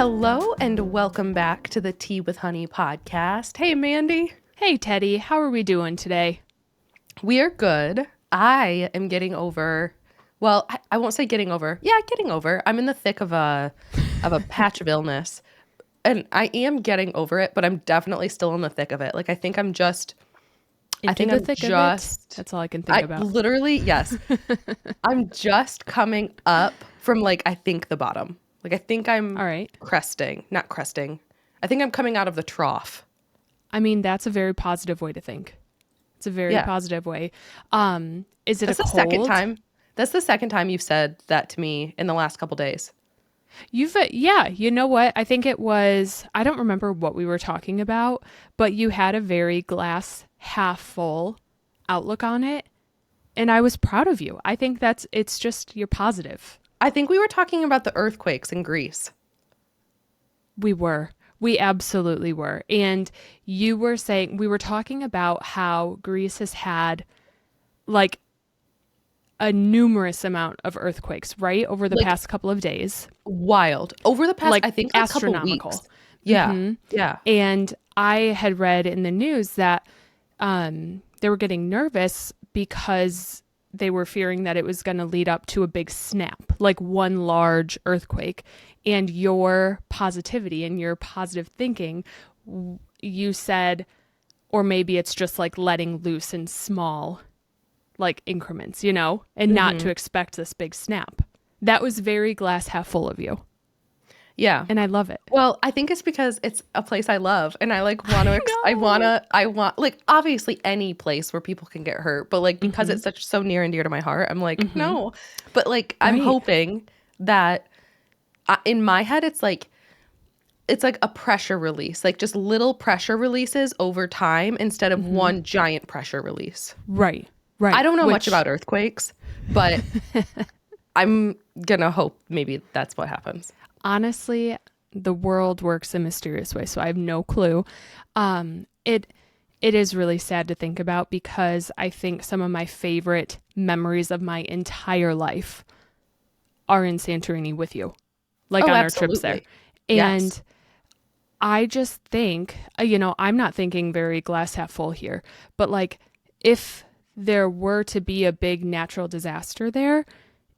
Hello and welcome back to the Tea with Honey podcast. Hey, Mandy. Hey, Teddy. How are we doing today? We are good. I am getting over, well, I won't say getting over. Yeah, getting over. I'm in the thick of a patch of illness, and I am getting over it, but I'm definitely still in the thick of it. Like, I think I'm just, Into I think the I'm thick just, of it? That's all I can think about. Literally, yes. I'm just coming up from, like, I think the bottom. Like, I think I'm All right. not cresting. I think I'm coming out of the trough. I mean, that's a very positive way to think. It's a very positive way. Is it That's a the cold? second time. That's the second time you've said that to me in the last couple days. Yeah, you know what? I think it was, I don't remember what we were talking about, but you had a very glass half full outlook on it. And I was proud of you. I think it's just, you're positive. I think we were talking about the earthquakes in Greece. We absolutely were. And you were saying, we were talking about how Greece has had like a numerous amount of earthquakes, right? Over the past couple of days. Wild. Over the past, Like I think, a couple astronomical. weeks. Yeah. Yeah. And I had read in the news that they were getting nervous because they were fearing that it was going to lead up to a big snap, like one large earthquake. And your positivity and your positive thinking, you said, or maybe it's just like letting loose in small, like increments, you know, and not to expect this big snap. That was very glass half full of you. Yeah. And I love it. Well, I think it's because it's a place I love and I like want to, I want, like, obviously any place where people can get hurt, but like, because it's so near and dear to my heart, I'm like, no, but like, I'm hoping that in my head, it's like a pressure release, like just little pressure releases over time instead of one giant pressure release. Right. I don't know much about earthquakes, but I'm going to hope maybe that's what happens. Honestly, the world works in mysterious ways, so I have no clue. It is really sad to think about because I think some of my favorite memories of my entire life are in Santorini with you, like on our trips there. And I just think, I'm not thinking very glass half full here, but like if there were to be a big natural disaster there,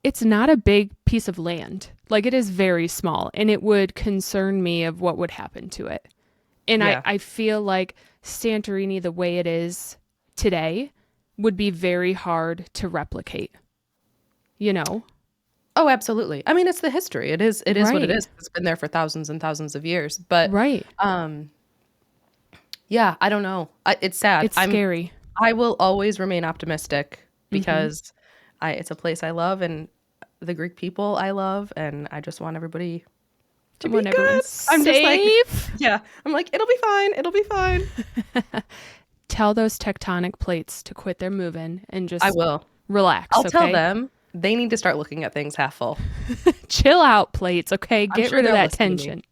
it's not a big piece of land. Like it is very small and it would concern me of what would happen to it. And I feel like Santorini, the way it is today, would be very hard to replicate, you know? Oh, absolutely. I mean, it's the history. It is what it is. It's been there for thousands and thousands of years. But yeah, I don't know. It's sad. It's scary. I will always remain optimistic because it's a place I love and the Greek people I love, and I just want everybody to be good. I'm safe. Just like, yeah. I'm like, it'll be fine. It'll be fine. Tell those tectonic plates to quit their moving and just I will relax. I'll tell them they need to start looking at things half full. Chill out, plates. Okay, get rid of that listening. tension.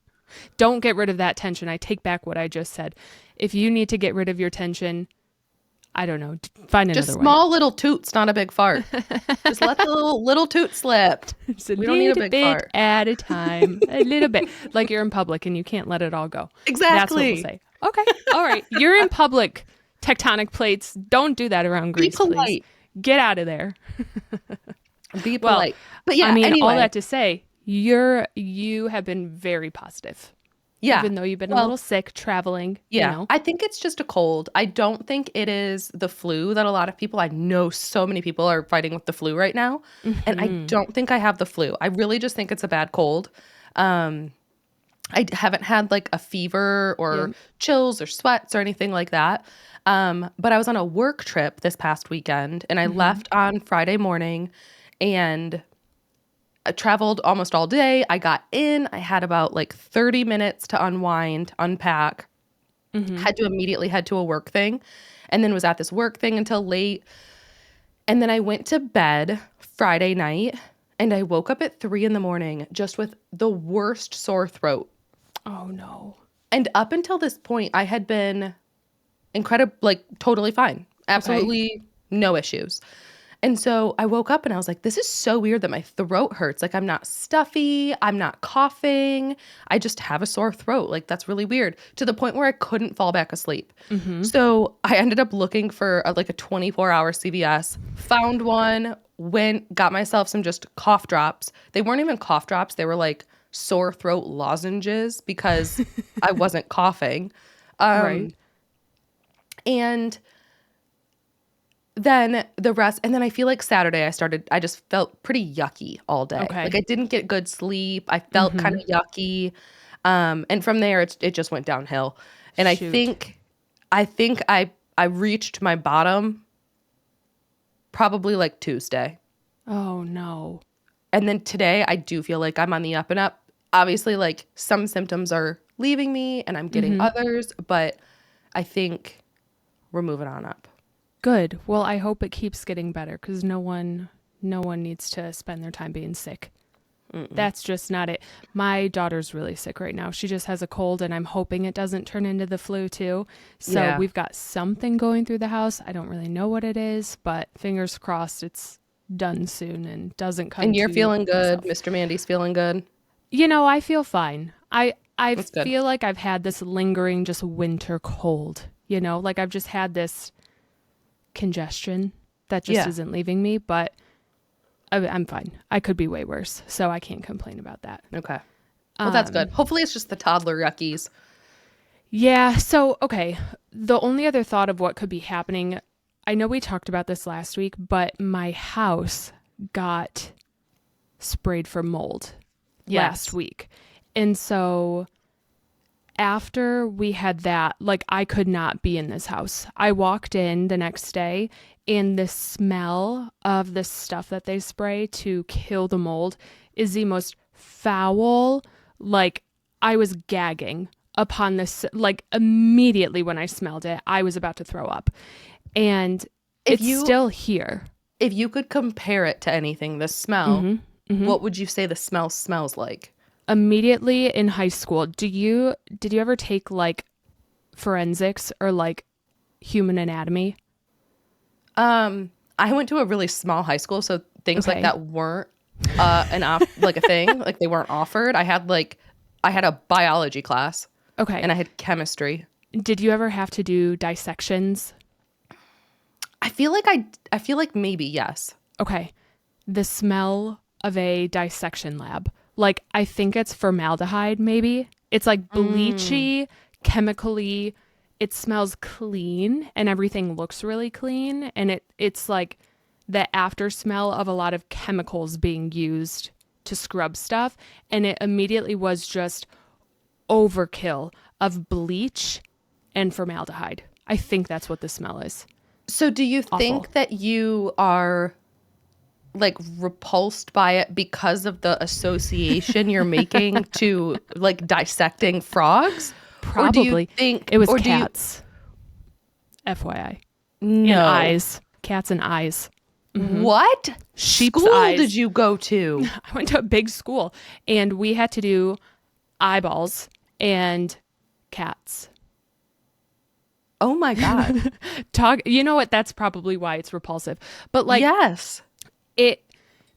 Don't get rid of that tension. I take back what I just said. If you need to get rid of your tension, I don't know. Find another way. Just small little toots, not a big fart. Just let the little toot slip. We don't need a big fart at a time. A little bit, like you're in public and you can't let it all go. Exactly. That's what we'll say. Okay, all right. You're in public. Tectonic plates. Don't do that around Greece. Be polite. Please. Get out of there. Be polite. But yeah, I mean, anyway. all that to say, you have been very positive. Yeah. Even though you've been a little sick traveling. Yeah. You know? I think it's just a cold. I don't think it is the flu that a lot of people, I know so many people are fighting with the flu right now. And I don't think I have the flu. I really just think it's a bad cold. I haven't had like a fever or chills or sweats or anything like that. But I was on a work trip this past weekend and I left on Friday morning and I traveled almost all day. I got in. I had about like 30 minutes to unwind, unpack. Had to immediately head to a work thing and then was at this work thing until late. And then I went to bed Friday night and I woke up at 3 a.m. just with the worst sore throat. Oh, no. And up until this point, I had been totally fine. Absolutely no issues. And so I woke up and I was like, this is so weird that my throat hurts. Like I'm not stuffy, I'm not coughing. I just have a sore throat. Like that's really weird, to the point where I couldn't fall back asleep. So I ended up looking for like a 24-hour CVS, found one, went, got myself some just cough drops. They weren't even cough drops. They were like sore throat lozenges because I wasn't coughing. Right. And then the rest, and then I feel like Saturday I just felt pretty yucky all day. Okay. Like I didn't get good sleep. I felt kind of yucky. And from there it just went downhill. And Shoot. I think I reached my bottom probably like Tuesday. Oh no. And then today I do feel like I'm on the up and up. Obviously, like some symptoms are leaving me and I'm getting others, but I think we're moving on up. Good. Well, I hope it keeps getting better because no one needs to spend their time being sick. That's just not it. My daughter's really sick right now. She just has a cold and I'm hoping it doesn't turn into the flu too. So Yeah. we've got something going through the house. I don't really know what it is, but fingers crossed it's done soon and doesn't come And you're to feeling good. myself. Mr. Mandy's feeling good. You know, I feel fine. I That's good. feel like I've had this lingering just winter cold, you know, like I've just had this congestion that just Yeah. isn't leaving me, but I'm fine. I could be way worse, so I can't complain about that. Okay. Well, that's good. Hopefully it's just the toddler yuckies. Yeah, so okay, the only other thought of what could be happening, I know we talked about this last week, but my house got sprayed for mold last week. And so after we had that, like I could not be in this house. I walked in the next day and the smell of the stuff that they spray to kill the mold is the most foul. Like I was gagging upon this, like immediately when I smelled it, I was about to throw up. And it's still here. If you could compare it to anything, the smell, what would you say the smell smells like? Immediately in high school, did you ever take like forensics or like human anatomy? I went to a really small high school, so things like Okay. that weren't like a thing. Like they weren't offered. I had a biology class Okay. and I had chemistry. Did you ever have to do dissections? I feel like maybe yes. Okay. The smell of a dissection lab. Like I think it's formaldehyde maybe. It's like bleachy, chemically. It smells clean and everything looks really clean, and it's like the after smell of a lot of chemicals being used to scrub stuff, and it immediately was just overkill of bleach and formaldehyde. I think that's what the smell is. So do you Awful. think that you are like repulsed by it because of the association you're making to like dissecting frogs? Probably. Or do you think It was or do you- cats. FYI. No. And eyes. Cats and eyes. What Sheep's school eyes. did you go to? I went to a big school and we had to do eyeballs and cats. Oh my God. You know what? That's probably why it's repulsive. But like Yes. it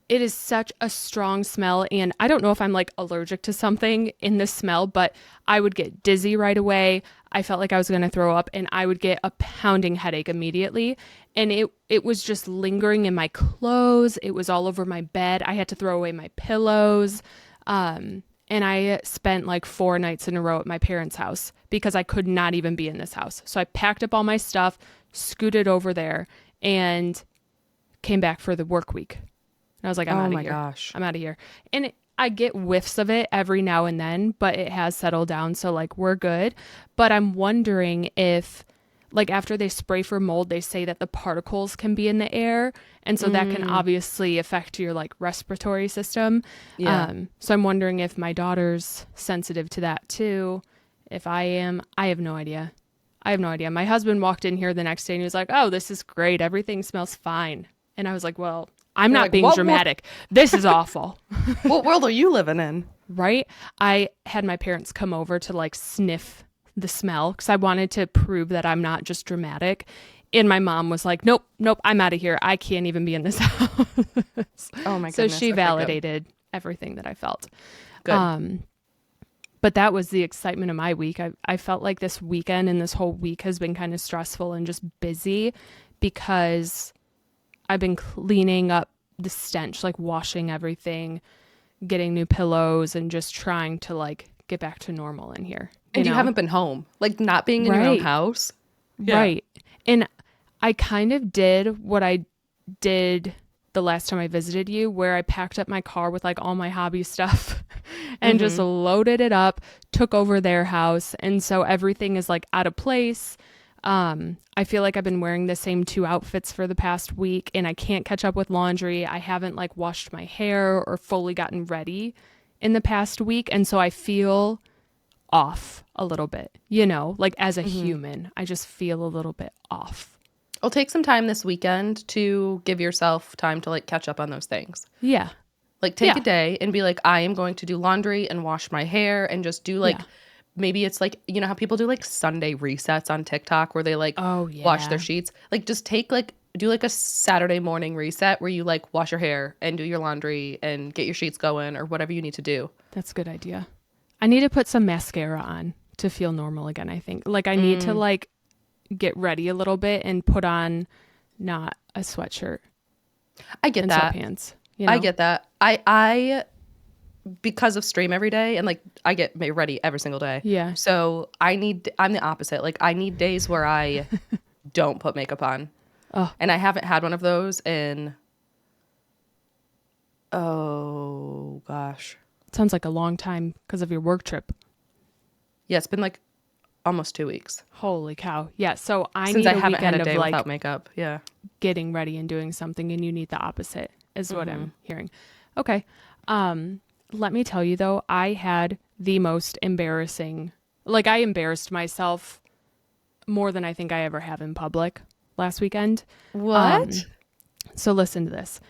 is such a strong smell, and I don't know if I'm like allergic to something in this smell, but I would get dizzy right away. I felt like I was going to throw up, and I would get a pounding headache immediately. And it was just lingering in my clothes. It was all over my bed. I had to throw away my pillows. And I spent like 4 nights in a row at my parents' house because I could not even be in this house. So I packed up all my stuff, scooted over there, and came back for the work week. And I was like, I'm Oh out of my here. gosh. I'm out of here. And I get whiffs of it every now and then, but it has settled down. So like we're good. But I'm wondering if like after they spray for mold, they say that the particles can be in the air. And so that can obviously affect your like respiratory system. Yeah. So I'm wondering if my daughter's sensitive to that too. If I am, I have no idea. I have no idea. My husband walked in here the next day and he was like, oh, this is great. Everything smells fine. And I was like, well, I'm You're not like, being what dramatic. This is awful. What world are you living in? Right? I had my parents come over to like sniff the smell because I wanted to prove that I'm not just dramatic. And my mom was like, nope, I'm out of here. I can't even be in this house. Oh my goodness. So she Okay, validated everything that I felt. good. But that was the excitement of my week. I felt like this weekend and this whole week has been kind of stressful and just busy because I've been cleaning up the stench, like washing everything, getting new pillows, and just trying to like get back to normal in here. And you haven't been home, like not being in your own house. Yeah. Right. And I kind of did what I did the last time I visited you, where I packed up my car with like all my hobby stuff and just loaded it up, took over their house. And so everything is like out of place. I feel like I've been wearing the same 2 outfits for the past week and I can't catch up with laundry. I haven't like washed my hair or fully gotten ready in the past week. And so I feel off a little bit, you know, like as a human, I just feel a little bit off. I'll take some time this weekend to give yourself time to like catch up on those things. Yeah. Like take a day and be like, I am going to do laundry and wash my hair and just do like, maybe it's like, you know how people do like Sunday resets on TikTok where they like wash their sheets. Like just do like a Saturday morning reset where you like wash your hair and do your laundry and get your sheets going or whatever you need to do. That's a good idea. I need to put some mascara on to feel normal again, I think. Like I need to like get ready a little bit and put on not a sweatshirt. I get that. Sweatpants. You know? I get that. I because of stream every day and like I get ready every single day. Yeah. So I'm the opposite. Like I need days where I don't put makeup on. Oh. And I haven't had one of those in oh gosh. Sounds like a long time because of your work trip. Yeah, it's been like almost 2 weeks. Holy cow. Yeah, so Since need I a haven't had weekend a day of like without makeup. Yeah. getting ready and doing something, and you need the opposite is what I'm hearing. Okay. Let me tell you though, I had the most embarrassing, like I embarrassed myself more than I think I ever have in public last weekend. What? So listen to this.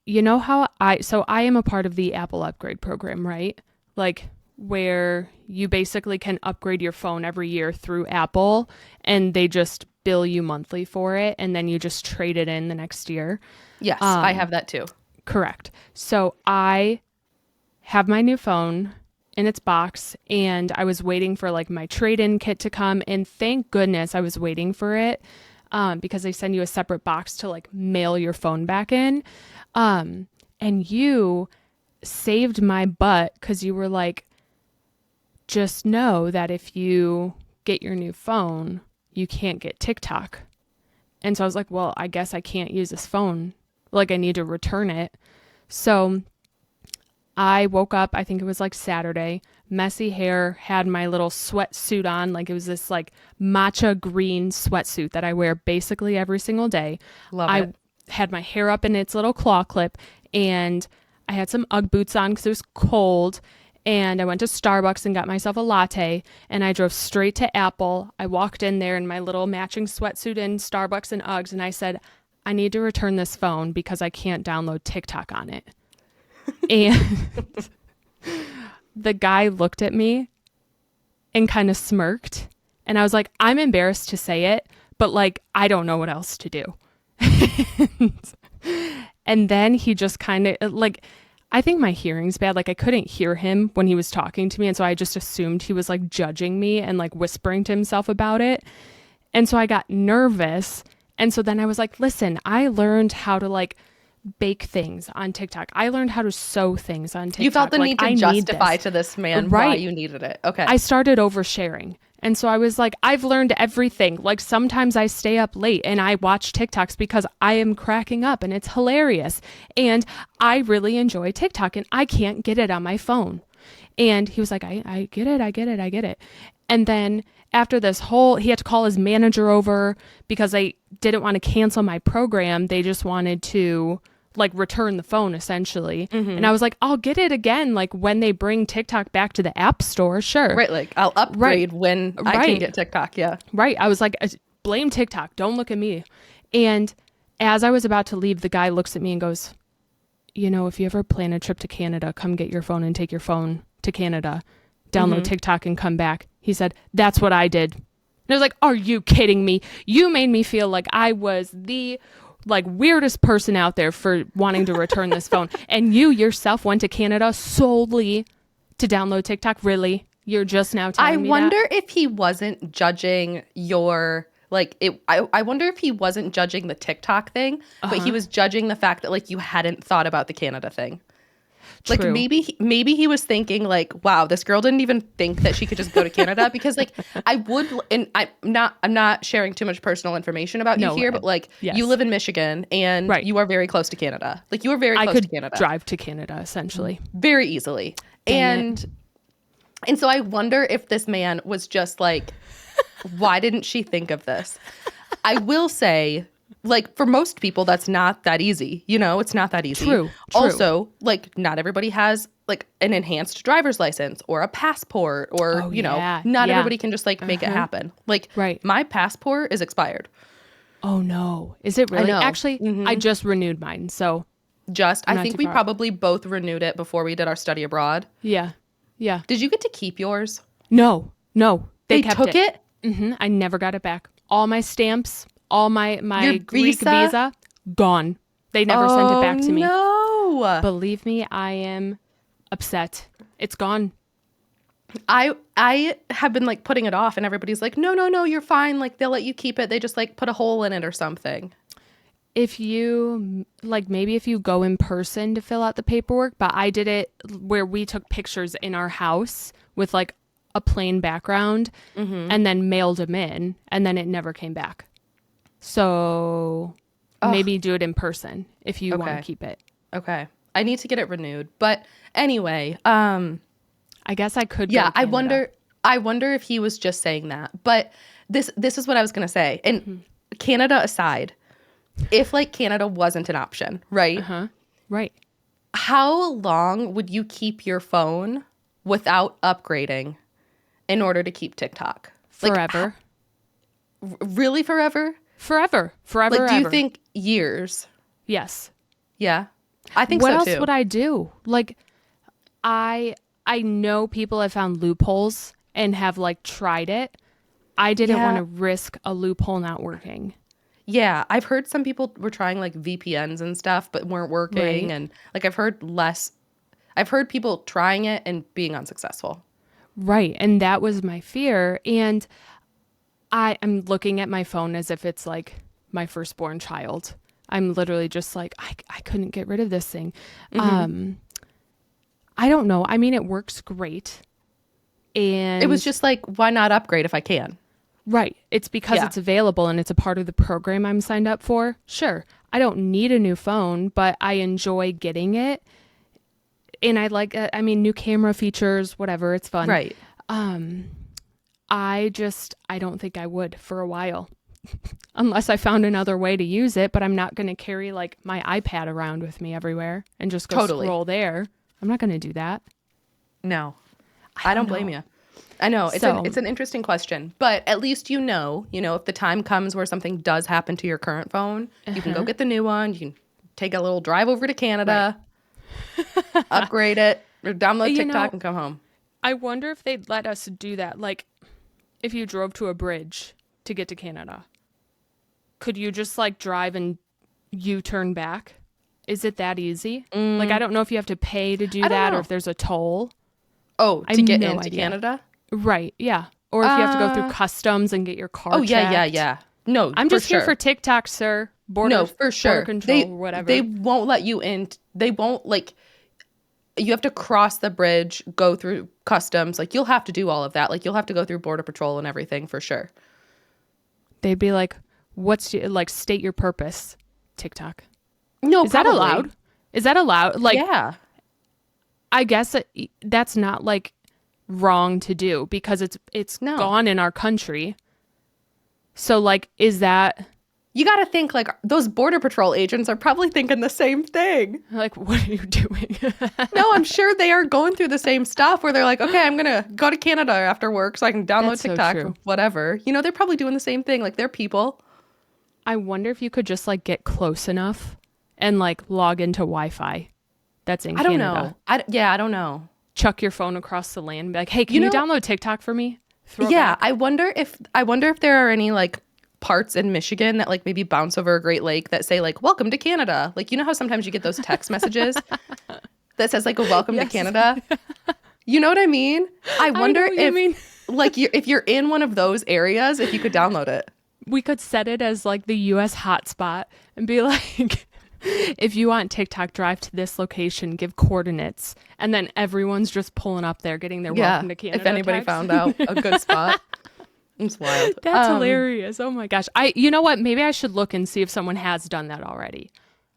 You know how I am a part of the Apple upgrade program, right? Like where you basically can upgrade your phone every year through Apple and they just bill you monthly for it and then you just trade it in the next year. Yes, I have that too. Correct. So I have my new phone in its box and I was waiting for like my trade-in kit to come, and thank goodness I was waiting for it because they send you a separate box to like mail your phone back in. And you saved my butt because you were like, just know that if you get your new phone, you can't get TikTok. And so I was like, well, I guess I can't use this phone. Like I need to return it. So I woke up, I think it was like Saturday, messy hair, had my little sweatsuit on. Like it was this like matcha green sweatsuit that I wear basically every single day. Love it. I had my hair up in its little claw clip and I had some Ugg boots on because it was cold. And I went to Starbucks and got myself a latte and I drove straight to Apple. I walked in there in my little matching sweatsuit in Starbucks and Uggs and I said, I need to return this phone because I can't download TikTok on it. And the guy looked at me and kind of smirked. And I was like, I'm embarrassed to say it, but like, I don't know what else to do. And then he just kind of like, I think my hearing's bad. Like I couldn't hear him when he was talking to me. And so I just assumed he was like judging me and like whispering to himself about it. And so I got nervous. And so then I was like, listen, I learned how to like bake things on TikTok. I learned how to sew things on TikTok. You felt the like, need to justify to this man why you needed it. Okay. I started oversharing. And so I was like, I've learned everything. Like sometimes I stay up late and I watch TikToks because I am cracking up and it's hilarious. And I really enjoy TikTok and I can't get it on my phone. And he was like, I get it. And then after this he had to call his manager over because they didn't want to cancel my program. They just wanted to like return the phone essentially. And I was like, I'll get it again. Like when they bring TikTok back to the app store. Sure. Right. Like I'll upgrade when I can get TikTok. Yeah. Right. I was like, blame TikTok. Don't look at me. And as I was about to leave, the guy looks at me and goes, you know, if you ever plan a trip to Canada, come get your phone and take your phone to Canada, download TikTok and come back. He said, that's what I did. And I was like, are you kidding me? You made me feel like I was the like weirdest person out there for wanting to return this phone. And you yourself went to Canada solely to download TikTok. Really? You're just now telling me that? I wonder if he wasn't judging your like it. I wonder if he wasn't judging the TikTok thing, but he was judging the fact that like you hadn't thought about the Canada thing. Like True. maybe he was thinking like, wow, this girl didn't even think that she could just go to Canada because like I would, and I'm not sharing too much personal information about you here, but like yes. you live in Michigan and you are very close to Canada. Like you are very close to Canada. Drive to Canada essentially very easily. And so I wonder if this man was just like, why didn't she think of this? I will say, like, for most people, that's not that easy. You know, it's not that easy. True. Also, like, not everybody has, like, an enhanced driver's license or a passport or, you know, not everybody can just, like, make it happen. Like, my passport is expired. Oh, no. Is it really? Actually, I just renewed mine, so. I think we probably both renewed it before we did our study abroad. Yeah. Yeah. Did you get to keep yours? No. They kept took it? I never got it back. All my stamps, all my Greek visa, gone. They never sent it back to me. No. Believe me, I am upset. It's gone. I have been like putting it off and everybody's like, no, you're fine. Like they'll let you keep it. They just like put a hole in it or something. If you like, maybe if you go in person to fill out the paperwork, but I did it where we took pictures in our house with like a plain background and then mailed them in and then it never came back. So maybe do it in person if you want to keep it. Okay. I need to get it renewed. But anyway, I guess I could go to Canada. I wonder if he was just saying that. But this is what I was going to say. And Canada aside, if like Canada wasn't an option, right? Right. How long would you keep your phone without upgrading in order to keep TikTok? Forever. Like, really forever? Forever. Like, do you think years? Yes. Yeah. I think so too. What else would I do? Like, I know people have found loopholes and have like tried it. I didn't want to risk a loophole not working. Yeah, I've heard some people were trying like VPNs and stuff, but weren't working. Right. And like I've heard people trying it and being unsuccessful. Right. And that was my fear. And I'm looking at my phone as if it's like my firstborn child. I'm literally just like, I couldn't get rid of this thing. I don't know. I mean, it works great. And it was just like, why not upgrade if I can? Right. It's because it's available and it's a part of the program I'm signed up for. Sure. I don't need a new phone, but I enjoy getting it. And I like, new camera features, whatever. It's fun. Right. I don't think I would for a while unless I found another way to use it, but I'm not going to carry like my iPad around with me everywhere and just go scroll there. I'm not going to do that. No, I don't blame you. I know it's an interesting question, but at least you know, if the time comes where something does happen to your current phone, you can go get the new one. You can take a little drive over to Canada, upgrade it, or download TikTok and come home. I wonder if they'd let us do that. Like if you drove to a bridge to get to Canada, could you just like drive and U-turn back? Is it that easy? Like, I don't know if you have to pay to do that or if there's a toll. Oh, to get into Canada? Right, yeah. Or if you have to go through customs and get your car checked. Yeah. No, I'm just here for TikTok, sir. No, for sure. Border control, whatever. They won't let you in. They won't, like, you have to cross the bridge, go through customs. Like, you'll have to do all of that. Like, you'll have to go through Border Patrol and everything for sure. They'd be like, state your purpose, TikTok. No, Is that allowed? Is that allowed? Like, yeah. I guess that's not like wrong to do because it's gone in our country. So like, is that? You got to think like those Border Patrol agents are probably thinking the same thing. Like, what are you doing? No, I'm sure they are going through the same stuff where they're like, okay, I'm going to go to Canada after work so I can download TikTok or whatever. They're probably doing the same thing. Like they're people. I wonder if you could just like get close enough and like log into Wi-Fi that's in Canada. I don't know. I don't know. Chuck your phone across the land and be like, hey, can you download TikTok for me? Yeah, Throwback. I wonder if there are any like parts in Michigan that like maybe bounce over a Great Lake that say like welcome to Canada. Like you know how sometimes you get those text messages that says like a welcome to Yes. Canada? You know what I mean? I I know wonder what you if mean. like if you're in one of those areas, if you could download it. We could set it as like the US hotspot and be like, if you want TikTok, drive to this location, give coordinates. And then everyone's just pulling up there, getting their Yeah, welcome to if Canada anybody text. found out a good spot. It's wild. That's hilarious. Oh my gosh. You know what? Maybe I should look and see if someone has done that already.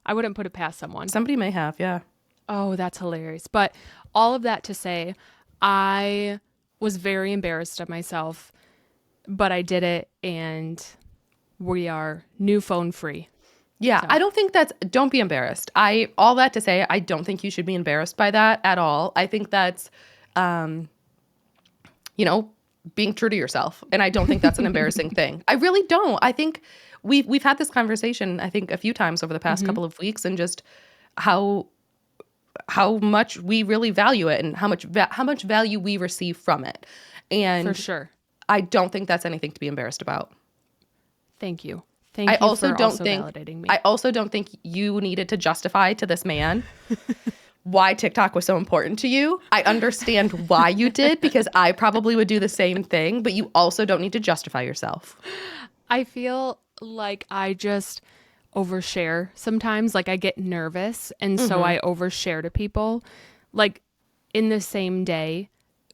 I wouldn't put it past someone. Somebody may have, yeah. Oh, that's hilarious. But all of that to say, I was very embarrassed of myself, but I did it and we are new phone free. Yeah, So. I don't think don't be embarrassed. All that to say, I don't think you should be embarrassed by that at all. I think that's, you know, being true to yourself. And I don't think that's an embarrassing thing. I really don't. I think we've had this conversation, I think a few times over the past couple of weeks, and just how much we really value it and how much value we receive from it. And For sure. I don't think that's anything to be embarrassed about. Thank you. Thank you for also validating me. I also don't think you needed to justify to this man why TikTok was so important to you. I understand why you did because I probably would do the same thing, but you also don't need to justify yourself. I feel like I just overshare sometimes. Like I get nervous and so I overshare to people. Like in the same day,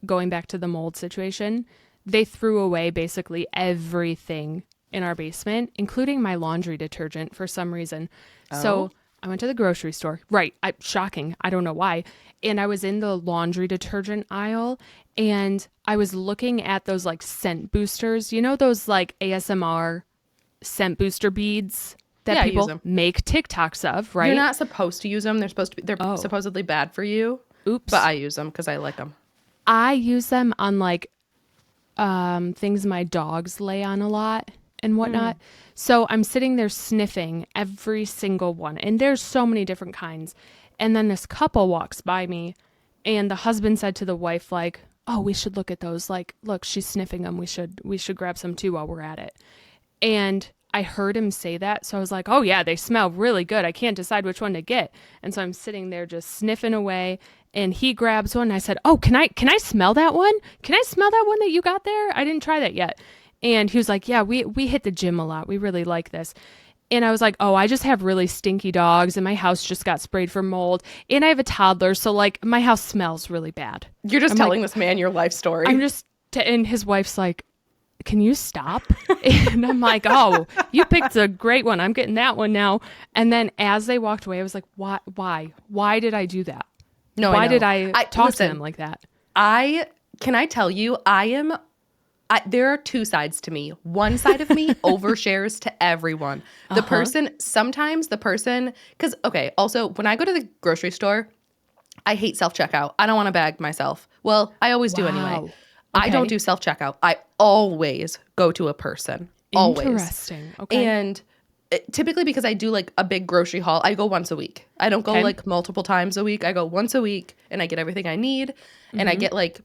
going back to the mold situation, they threw away basically everything in our basement, including my laundry detergent for some reason. So I went to the grocery store. Right. Shocking. I don't know why. And I was in the laundry detergent aisle and I was looking at those like scent boosters. You know, those like ASMR scent booster beads that Yeah, I use people them. make TikToks of, right? You're not supposed to use them. They're supposedly bad for you. Oops. But I use them because I like them. I use them on like things my dogs lay on a lot and whatnot. So I'm sitting there sniffing every single one. And there's so many different kinds. And then this couple walks by me and the husband said to the wife, like, oh, we should look at those. Like, look, she's sniffing them. We should grab some too while we're at it. And I heard him say that. So I was like, oh yeah, they smell really good. I can't decide which one to get. And so I'm sitting there just sniffing away and he grabs one. And I said, oh, can I smell that one? Can I smell that one that you got there? I didn't try that yet. And he was like, yeah, we hit the gym a lot. We really like this. And I was like, oh, I just have really stinky dogs and my house just got sprayed for mold. And I have a toddler. So like my house smells really bad. You're just I'm telling like, this man your life story. and his wife's like, can you stop? And I'm like, oh, you picked a great one. I'm getting that one now. And then as they walked away, I was like, why did I do that? No, why I know. did I talk listen, to them like that? Can I tell you, there are two sides to me. One side of me overshares to everyone. Sometimes the person, because, okay, also, when I go to the grocery store, I hate self-checkout. I don't want to bag myself. Well, I always do anyway. Okay. I don't do self-checkout. I always go to a person. Always. Interesting. Okay. And typically because I do like a big grocery haul, I go once a week. I don't go like multiple times a week. I go once a week and I get everything I need. And I get like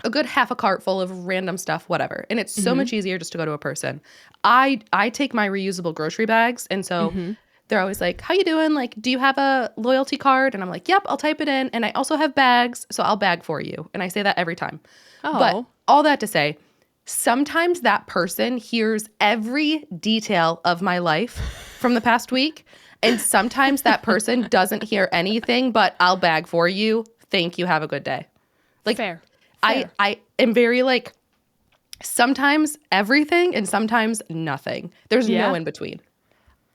a good half a cart full of random stuff, whatever. And it's so much easier just to go to a person. I take my reusable grocery bags. And so they're always like, how you doing? Like, do you have a loyalty card? And I'm like, yep, I'll type it in. And I also have bags, so I'll bag for you. And I say that every time. Oh. But all that to say, sometimes that person hears every detail of my life from the past week. And sometimes that person doesn't hear anything, but I'll bag for you. Thank you. Have a good day. Like, Fair. I am very like, sometimes everything and sometimes nothing. There's no in between.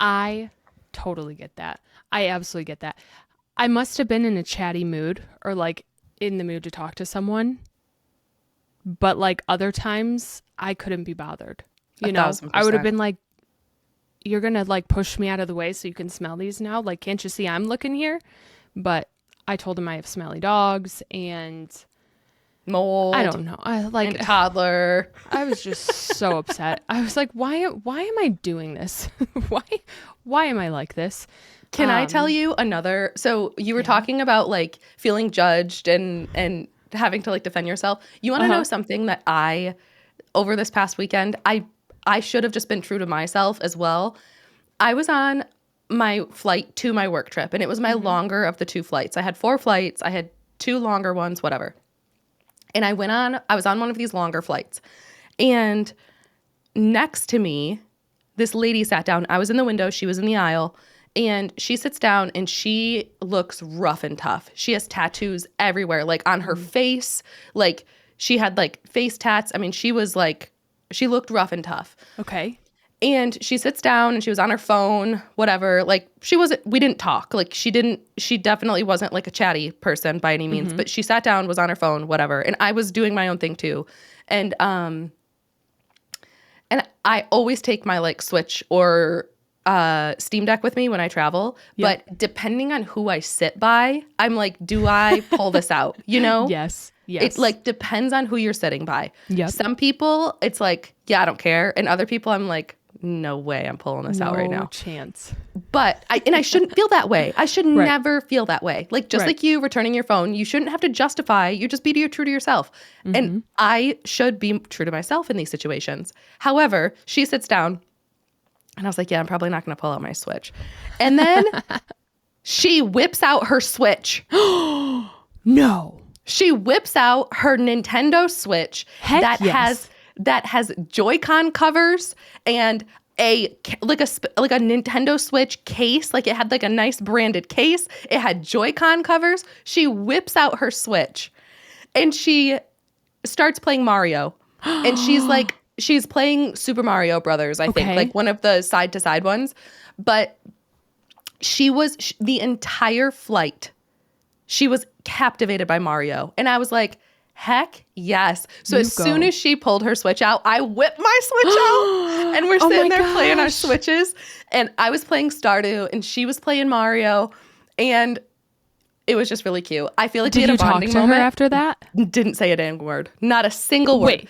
I totally get that. I absolutely get that. I must have been in a chatty mood or like in the mood to talk to someone. But like other times I couldn't be bothered. You know, 1,000%. I would have been like, you're going to like push me out of the way so you can smell these now. Like, can't you see I'm looking here? But I told him I have smelly dogs and Mold. I don't know. And toddler. I was just so upset. I was like, why am I doing this? why am I like this? Can I tell you another? So you were talking about like feeling judged and having to like defend yourself. You want to know something that I over this past weekend, I should have just been true to myself as well. I was on my flight to my work trip, and it was my longer of the 2 flights. I had 4 flights. I had 2 longer ones, whatever. And I was on one of these longer flights. And next to me, this lady sat down. I was in the window. She was in the aisle. And she sits down and she looks rough and tough. She has tattoos everywhere, like on her face. Like she had like face tats. I mean, she looked rough and tough. Okay. And she sits down and she was on her phone, whatever. Like we didn't talk. Like she definitely wasn't like a chatty person by any means, but she sat down, was on her phone, whatever. And I was doing my own thing too. And I always take my like Switch or Steam Deck with me when I travel. Yep. But depending on who I sit by, I'm like, do I pull this out? You know? Yes. It like depends on who you're sitting by. Yep. Some people, it's like, yeah, I don't care. And other people, I'm like, no way I'm pulling this out right now. No chance. But I shouldn't feel that way. I should never feel that way. Like just like you returning your phone, you shouldn't have to justify. You just be true to yourself. And I should be true to myself in these situations. However, she sits down and I was like, yeah, I'm probably not going to pull out my Switch. And then she whips out her Switch. No. She whips out her Nintendo Switch that has Joy-Con covers and a Nintendo Switch case. Like it had like a nice branded case. It had Joy-Con covers. She whips out her Switch and she starts playing Mario. And she's playing Super Mario Brothers, I think, like one of the side to side ones. But the entire flight, she was captivated by Mario. And I was like, heck yes. So as soon as she pulled her Switch out, I whipped my Switch out. And we're sitting there playing our Switches. And I was playing Stardew and she was playing Mario. And it was just really cute. I feel like we had a bonding moment. Did you talk to her after that? Didn't say a dang word. Not a single word. Wait,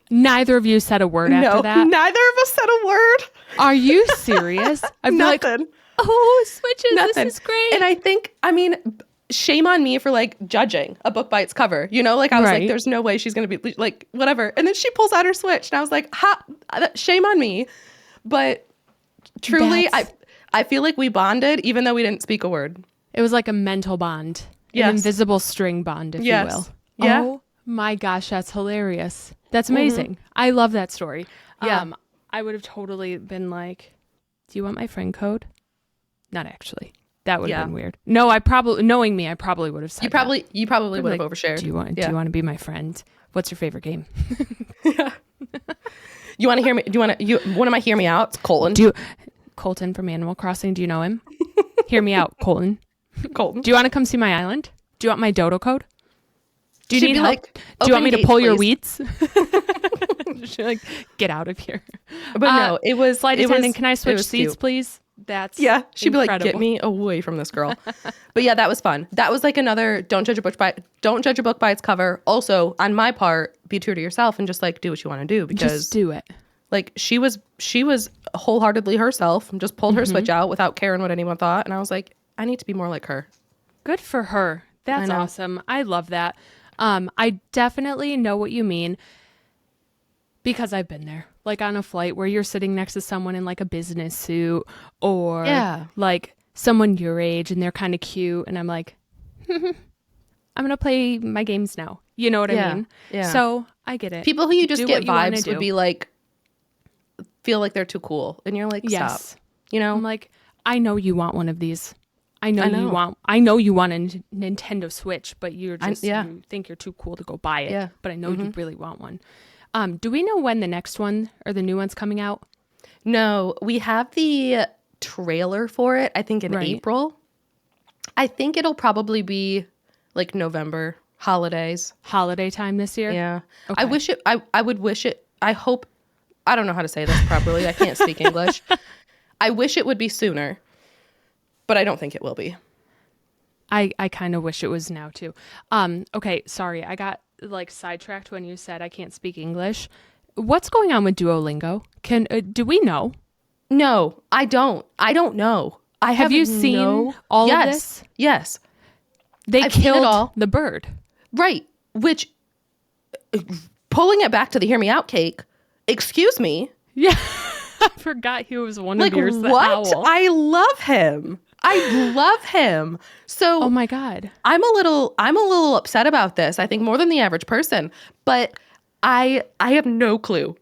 neither of you said a word after that? No, neither of us said a word. Are you serious? I'm Nothing. like, oh, Switches, Nothing. This is great. And I think, shame on me for like judging a book by its cover. You know, like I was like, there's no way she's going to be like, whatever. And then she pulls out her Switch and I was like, shame on me. But truly, I feel like we bonded even though we didn't speak a word. It was like a mental bond, an invisible string bond, if you will. Yeah. Oh my gosh, that's hilarious. That's amazing. I love that story. Yeah. I would have totally been like, do you want my friend code? Not actually. That would have been weird. No, knowing me, I probably would have said you probably would have overshared. Do you want to be my friend? What's your favorite game? You want to hear me? One of my hear me outs? Colton. Colton from Animal Crossing. Do you know him? Hear me out, Colton. Colton. Do you want to come see my island? Do you want my dodo code? Do you need help? Like, do you want me to pull your weeds? She's like, get out of here. But no, it was flight attendant. Can I switch seats, cute. Please? That's she'd incredible. Be like, get me away from this girl. But yeah, that was fun. That was like another don't judge a book by its cover. Also, on my part, be true to yourself and just like do what you want to do because just do it. Like she was wholeheartedly herself and just pulled her Switch out without caring what anyone thought. And I was like, I need to be more like her. Good for her. That's awesome. I love that. I definitely know what you mean because I've been there. Like on a flight where you're sitting next to someone in like a business suit or like someone your age and they're kind of cute. And I'm like, I'm going to play my games now. You know what I mean? Yeah. So I get it. People who you just get vibes would be like, feel like they're too cool. And you're like, stop. You know? I'm like, I know you want one of these. I know you want a Nintendo Switch, but you're just, you think you're too cool to go buy it. Yeah. But I know you really want one. Do we know when the next one or the new one's coming out? No, we have the trailer for it, I think in April. I think it'll probably be like November holidays. Holiday time this year? Yeah. Okay. I would wish it, I hope, I don't know how to say this properly. I can't speak English. I wish it would be sooner, but I don't think it will be. I kind of wish it was now too. Okay, sorry. I got like sidetracked when you said I can't speak English. What's going on with Duolingo? Do we know? No, I don't. I don't know. Have you seen all of this? Yes. I've killed the bird. Right. Which, pulling it back to the Hear Me Out cake, Excuse me? Yeah. I forgot he was one Like, of yours, the what? owl. I love him. I love him. Oh So my God. I'm a little upset about this. I think more than the average person, but I have no clue.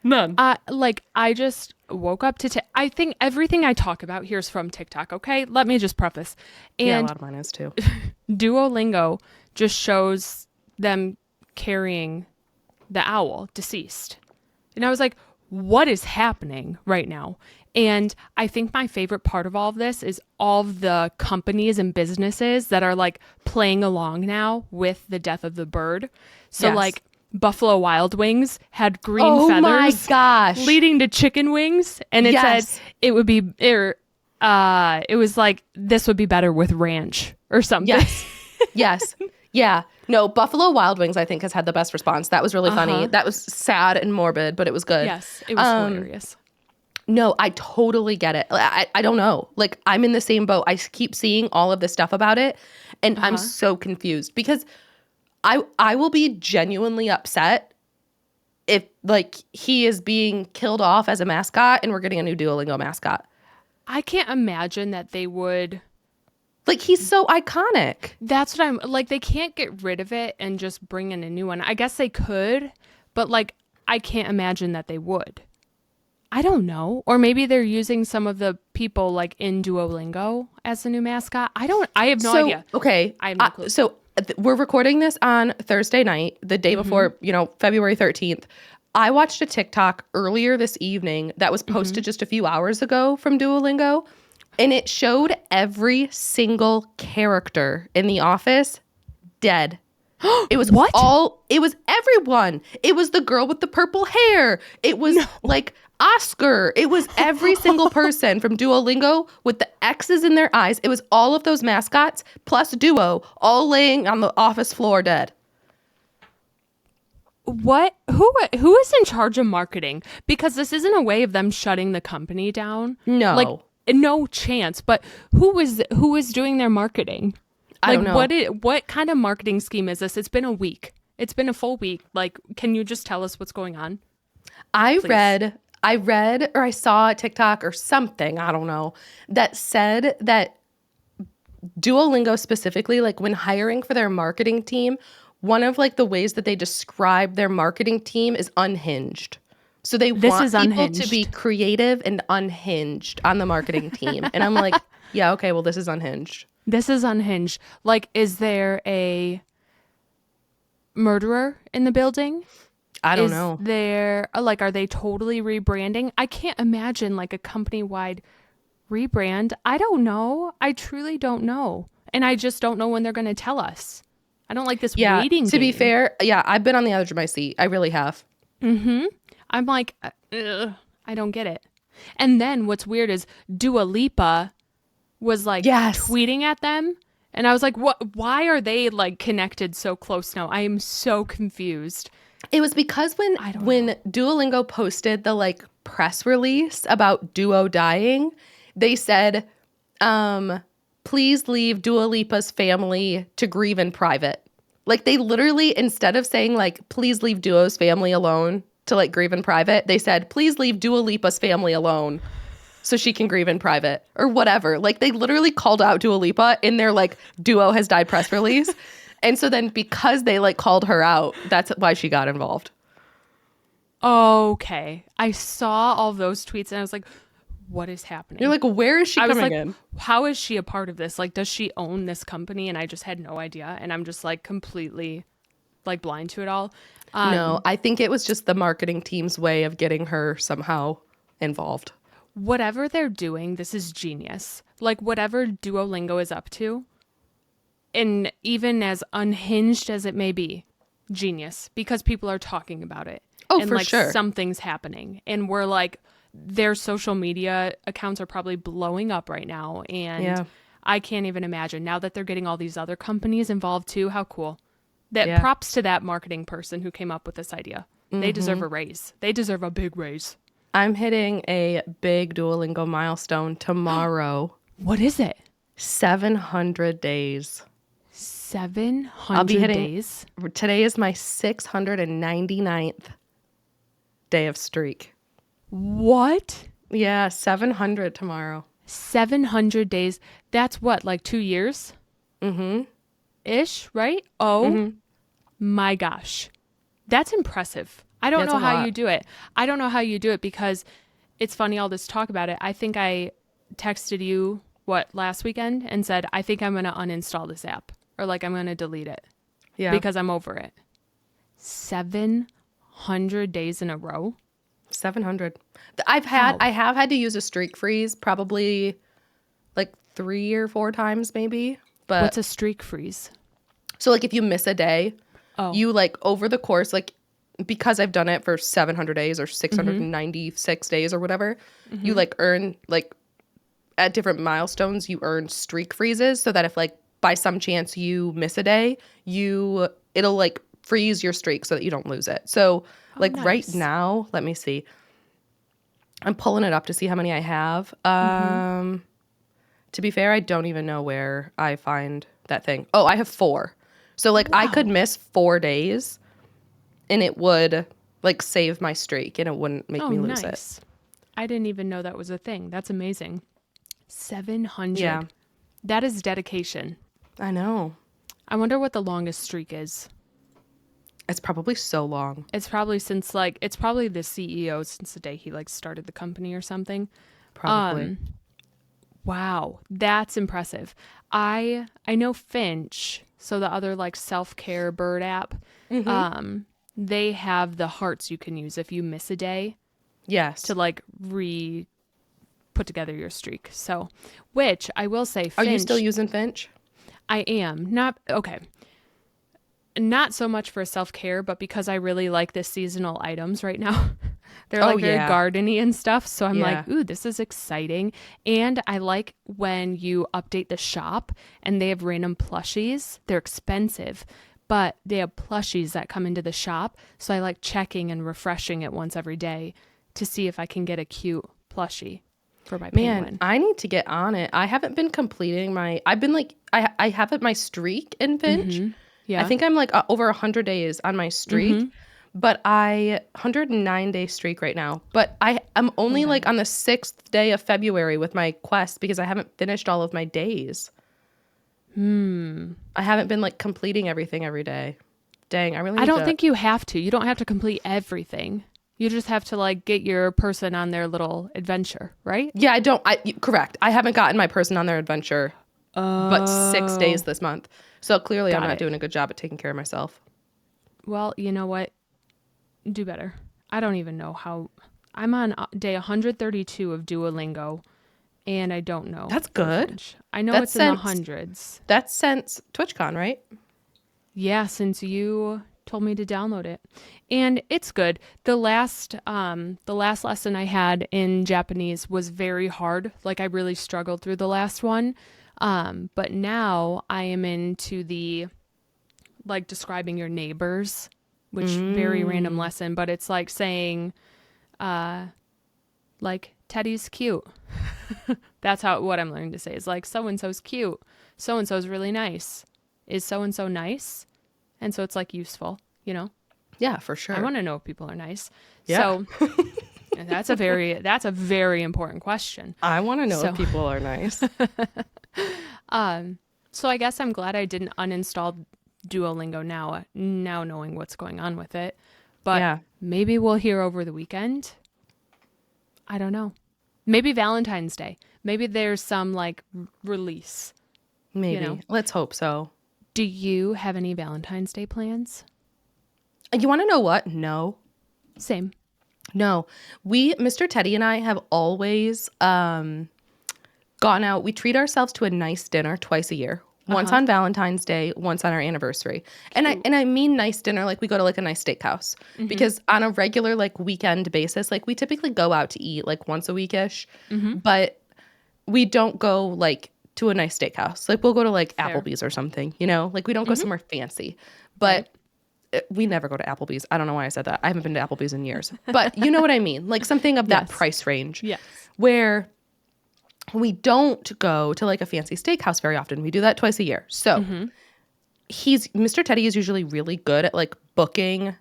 None. I just woke up to, I think everything I talk about here is from TikTok. Okay. Let me just preface. Yeah, a And lot of mine is too. Duolingo just shows them carrying the owl deceased. And I was like, what is happening right now? And I think my favorite part of all of this is all of the companies and businesses that are like playing along now with the death of the bird. So Yes. like Buffalo Wild Wings had green Oh my feathers gosh. leading to chicken wings. And it Yes. said it would be, it was like, this would be better with ranch or something. Yes. Yes. Yeah. No, Buffalo Wild Wings, I think, has had the best response. That was really funny. That was sad and morbid, but it was good. Yes, it was hilarious. No, I totally get it. I don't know. Like, I'm in the same boat. I keep seeing all of this stuff about it, and I'm so confused because I will be genuinely upset if, like, he is being killed off as a mascot and we're getting a new Duolingo mascot. I can't imagine that they would. Like, he's so iconic. That's what I'm like. They can't get rid of it and just bring in a new one. I guess they could, but like, I can't imagine that they would. I don't know. Or maybe they're using some of the people like in Duolingo as the new mascot. I have no idea. Okay. I have no clue. We're recording this on Thursday night, the day before, February 13th. I watched a TikTok earlier this evening that was posted just a few hours ago from Duolingo, and it showed every single character in the office dead. It was What? It was everyone. It was the girl with the purple hair. It was like Oscar. It was every single person from Duolingo with the X's in their eyes. It was all of those mascots plus Duo all laying on the office floor dead. What? Who is in charge of marketing? Because this isn't a way of them shutting the company down. No. Like no chance. But who is doing their marketing? I don't know. What kind of marketing scheme is this? It's been a week. It's been a full week. Like, can you just tell us what's going on? I read or I saw a TikTok or something, I don't know, that said that Duolingo specifically, like when hiring for their marketing team, one of like the ways that they describe their marketing team is unhinged. So they want people to be creative and unhinged on the marketing team. And I'm like, yeah, okay, well, this is unhinged. This is unhinged. Like, is there a murderer in the building? I don't know. Are they totally rebranding? I can't imagine like a company-wide rebrand. I don't know. I truly don't know. And I just don't know when they're going to tell us. I don't like this waiting to be game. fair, I've been on the edge of my seat. I really have. I'm like, I don't get it. And then what's weird is Dua Lipa was like tweeting at them. And I was like, what? Why are they like connected so close now? I am so confused. It was because when Duolingo posted the like press release about Duo dying, they said, please leave Dua Lipa's family to grieve in private. Like they literally, instead of saying like, please leave Duo's family alone to like grieve in private, they said, please leave Dua Lipa's family alone so she can grieve in private or whatever. Like they literally called out Dua Lipa in their like Duo has died press release. And so then because they like called her out, that's why she got involved. Okay. I saw all those tweets and I was like, what is happening? You're like, where is she coming in? How is she a part of this? Like, does she own this company? And I just had no idea. And I'm just like completely like blind to it all. No, I think it was just the marketing team's way of getting her somehow involved. Whatever they're doing, this is genius. Like whatever Duolingo is up to, and even as unhinged as it may be, genius, because people are talking about it. Oh, and for like sure. Something's happening. And we're like, their social media accounts are probably blowing up right now. And I can't even imagine now that they're getting all these other companies involved too. How cool. Props to that marketing person who came up with this idea. They deserve a raise. They deserve a big raise. I'm hitting a big Duolingo milestone tomorrow. What is it? 700 days. 700 days? Today is my 699th day of streak. What? Yeah, 700 tomorrow. 700 days. That's what, like 2 years? Mm-hmm. Ish, right? Oh my gosh. That's impressive. I don't That's know a how lot. you do it. I don't know how you do it because it's funny, I'll just talk about it. I think I texted you, last weekend and said, I think I'm going to uninstall this app or like I'm going to delete it Yeah. because I'm over it. 700 days in a row? 700. How? I have had to use a streak freeze probably like 3 or 4 times maybe. What's But a streak freeze? so like if you miss a day, Oh. you like over the course, like because I've done it for 700 days or 696 days or whatever, you like earn like at different milestones, you earn streak freezes so that if like by some chance you miss a day, it'll like freeze your streak so that you don't lose it. So like right nice. now, let me see. I'm pulling it up to see how many I have. To be fair, I don't even know where I find that thing. Oh, I have 4. So like I could Wow. miss 4 days and it would like save my streak and it wouldn't make me lose it. Nice. I didn't even know that was a thing. That's amazing. 700. Yeah, That is dedication. I know. I wonder what the longest streak is. It's probably so long. It's probably it's probably the CEO since the day he like started the company or something. Probably. Wow, that's impressive. I know Finch, so the other like self-care bird app. They have the hearts you can use if you miss a day Yes. to like put together your streak. So, which I will say, Are Finch, you still using Finch? I am not okay. Not so much for self-care, but because I really like the seasonal items right now. They're like very yeah. gardeny and stuff. So I'm like, Yeah. ooh, this is exciting. And I like when you update the shop and they have random plushies. They're expensive, but they have plushies that come into the shop. So I like checking and refreshing it once every day to see if I can get a cute plushie for my penguin. I need to get on it. I haven't been completing I've been like, I have it my streak in Finch. Yeah. I think I'm like over 100 days on my streak, but 109-day streak right now. But I'm only like on the 6th day of February with my quest because I haven't finished all of my days. I haven't been like completing everything every day. Dang, I really need I don't to- think you have to. You don't have to complete everything. You just have to like get your person on their little adventure, right? Yeah, correct. I haven't gotten my person on their adventure but 6 days this month. So clearly I'm Got not it. doing a good job at taking care of myself. Well, you know what? Do better. I don't even know how. I'm on day 132 of Duolingo, and I don't know. That's good. French. I know That's it's in the since- hundreds. That's since TwitchCon, right? Yeah, since you told me to download it, and it's good. The last lesson I had in Japanese was very hard. Like I really struggled through the last one. But now I am into the like describing your neighbors, which very random lesson, but it's like saying, like Teddy's cute. That's what I'm learning to say is like so-and-so's cute. So-and-so's really nice. Is so-and-so nice? And so it's like useful, you know? Yeah, for sure. I want to know if people are nice. Yeah. So that's a very important question. I want to know So- if people are nice. So I guess I'm glad I didn't uninstall Duolingo now knowing what's going on with it. But Yeah. maybe we'll hear over the weekend. I don't know. Maybe Valentine's Day. Maybe there's some like release. Maybe. know. Let's hope so. Do you have any Valentine's Day plans? You want to know what? No. Same. No. Mr. Teddy and I have always gone out. We treat ourselves to a nice dinner twice a year. Once on Valentine's Day, once on our anniversary. And I mean nice dinner, like we go to like a nice steakhouse. Because on a regular like weekend basis, like we typically go out to eat like once a week-ish. But we don't go like to a nice steakhouse. Like we'll go to like Applebee's or something, you know? Like we don't go somewhere fancy. But we never go to Applebee's. I don't know why I said that. I haven't been to Applebee's in years. But you know what I mean? Like something of that Yes. price range. Yes. Where we don't go to like a fancy steakhouse very often. We do that twice a year. So Mr. Teddy is usually really good at like booking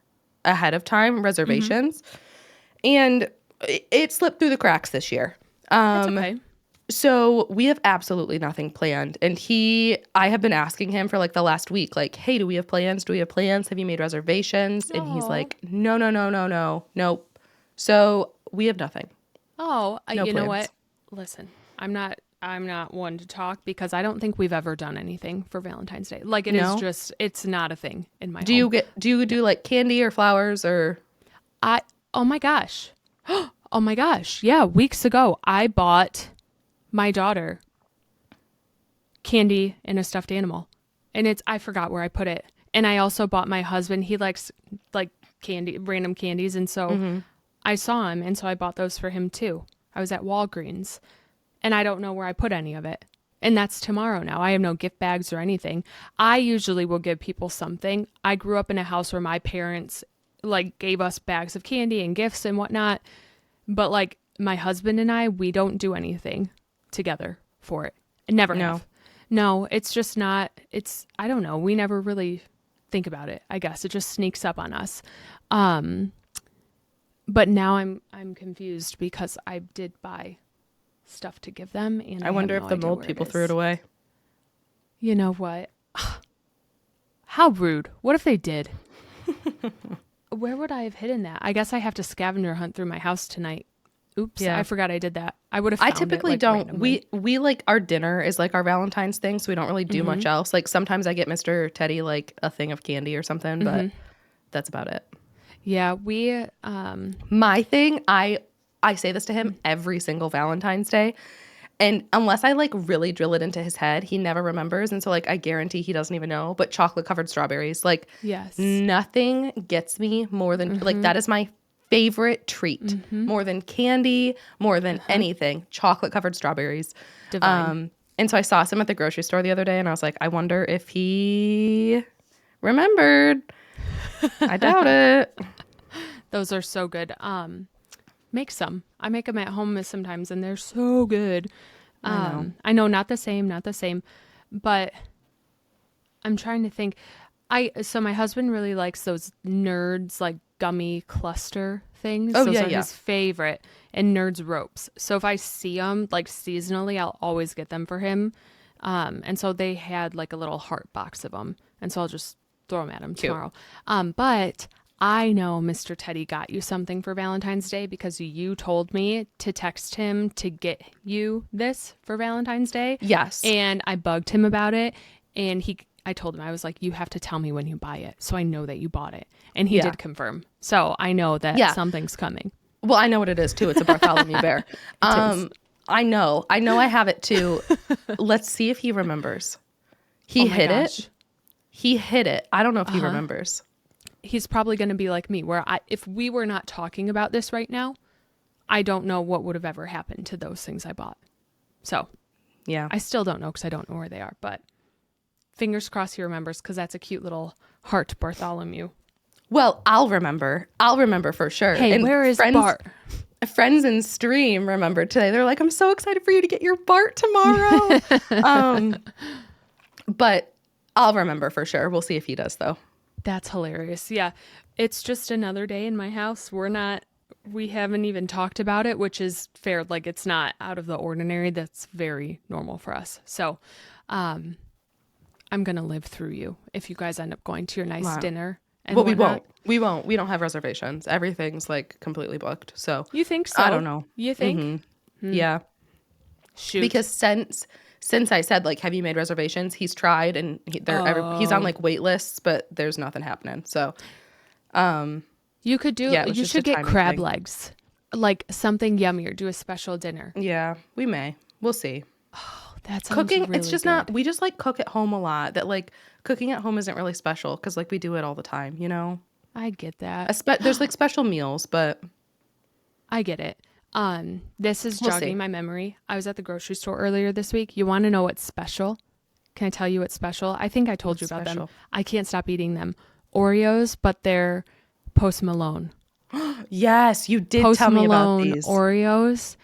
ahead of time reservations. And it slipped through the cracks this year. That's okay. So we have absolutely nothing planned. And I have been asking him for like the last week, like, hey, do we have plans? Do we have plans? Have you made reservations? And he's Oh. like, no, no, no, no, no, nope. So we have nothing. Oh, No you know plans. what? Listen, I'm not one to talk because I don't think we've ever done anything for Valentine's Day. Like it is No? just it's not a thing in my Do home. you do like candy or flowers or I oh my gosh. Oh my gosh. Yeah, weeks ago I bought my daughter candy and a stuffed animal. And I forgot where I put it. And I also bought my husband, he likes like candy, random candies, and so I saw him and so I bought those for him too. I was at Walgreens and I don't know where I put any of it. And that's tomorrow now. I have no gift bags or anything. I usually will give people something. I grew up in a house where my parents like gave us bags of candy and gifts and whatnot. But like my husband and I, we don't do anything together for it. Never have. No, it's just not, I don't know. We never really think about it. I guess it just sneaks up on us. But now I'm confused because I did buy stuff to give them. And I wonder have if no the idea mold where people it threw it is. away. You know what? How rude. What if they did? Where would I have hidden that? I guess I have to scavenger hunt through my house tonight. Oops, Yeah. I forgot I did that. I would have I found typically it, like, don't. randomly. We like our dinner is like our Valentine's thing, so we don't really do much else. Like sometimes I get Mr. Teddy like a thing of candy or something, but that's about it. Yeah, we My thing, I say this to him every single Valentine's Day. And unless I like really drill it into his head, he never remembers. And so like I guarantee he doesn't even know. But chocolate covered strawberries, like yes. nothing gets me more than like that is my favorite treat. More than candy, more than anything. Chocolate covered strawberries. Divine. And so I saw some at the grocery store the other day and I was like, I wonder if he remembered. I doubt it. Those are so good. Make some. I make them at home sometimes and they're so good. I know not the same, but I'm trying to think. So my husband really likes those Nerds like gummy cluster things. Oh, Those yeah, are yeah. his favorite, and Nerds ropes. So if I see them like seasonally, I'll always get them for him. And so they had like a little heart box of them, and so I'll just throw them at him tomorrow. But I know Mr. Teddy got you something for Valentine's Day because you told me to text him to get you this for Valentine's Day. Yes. And I bugged him about it, and I told him, I was like, you have to tell me when you buy it so I know that you bought it. And he did confirm. So I know that something's coming. Well, I know what it is too. It's a Bartholomew bear. I know I have it too. Let's see if he remembers. He hid it. He hid it. I don't know if he remembers. He's probably going to be like me, where if we were not talking about this right now, I don't know what would have ever happened to those things I bought. So Yeah. I still don't know because I don't know where they are, but fingers crossed he remembers because that's a cute little heart Bartholomew. Well, I'll remember. I'll remember for sure. Hey, and where is Bart? Friends in stream remembered today. They're like, I'm so excited for you to get your Bart tomorrow. But I'll remember for sure. We'll see if he does though. That's hilarious. Yeah. It's just another day in my house. We haven't even talked about it, which is fair. Like it's not out of the ordinary. That's very normal for us. So, I'm going to live through you if you guys end up going to your nice dinner. And well, whatnot. we won't. We don't have reservations. Everything's like completely booked. So You think so? I don't know. You think? Yeah. Shoot. Because since I said like, have you made reservations? He's tried and he's on like wait lists, but there's nothing happening. So You could do. Yeah, it was You just a should get timing crab thing. legs, like something yummy, or do a special dinner. yeah, we may. We'll see. That sounds Cooking, really it's just good. not. We just like cook at home a lot. That like cooking at home isn't really special because like we do it all the time. You know, I get that. there's like special meals, but I get it. This is We'll see. jogging my memory. I was at the grocery store earlier this week. You want to know what's special? Can I tell you what's special? I think I told you What's about them. special? I can't stop eating them. Oreos, but they're Post Malone. yes, you did Post tell me about Malone these. Oreos.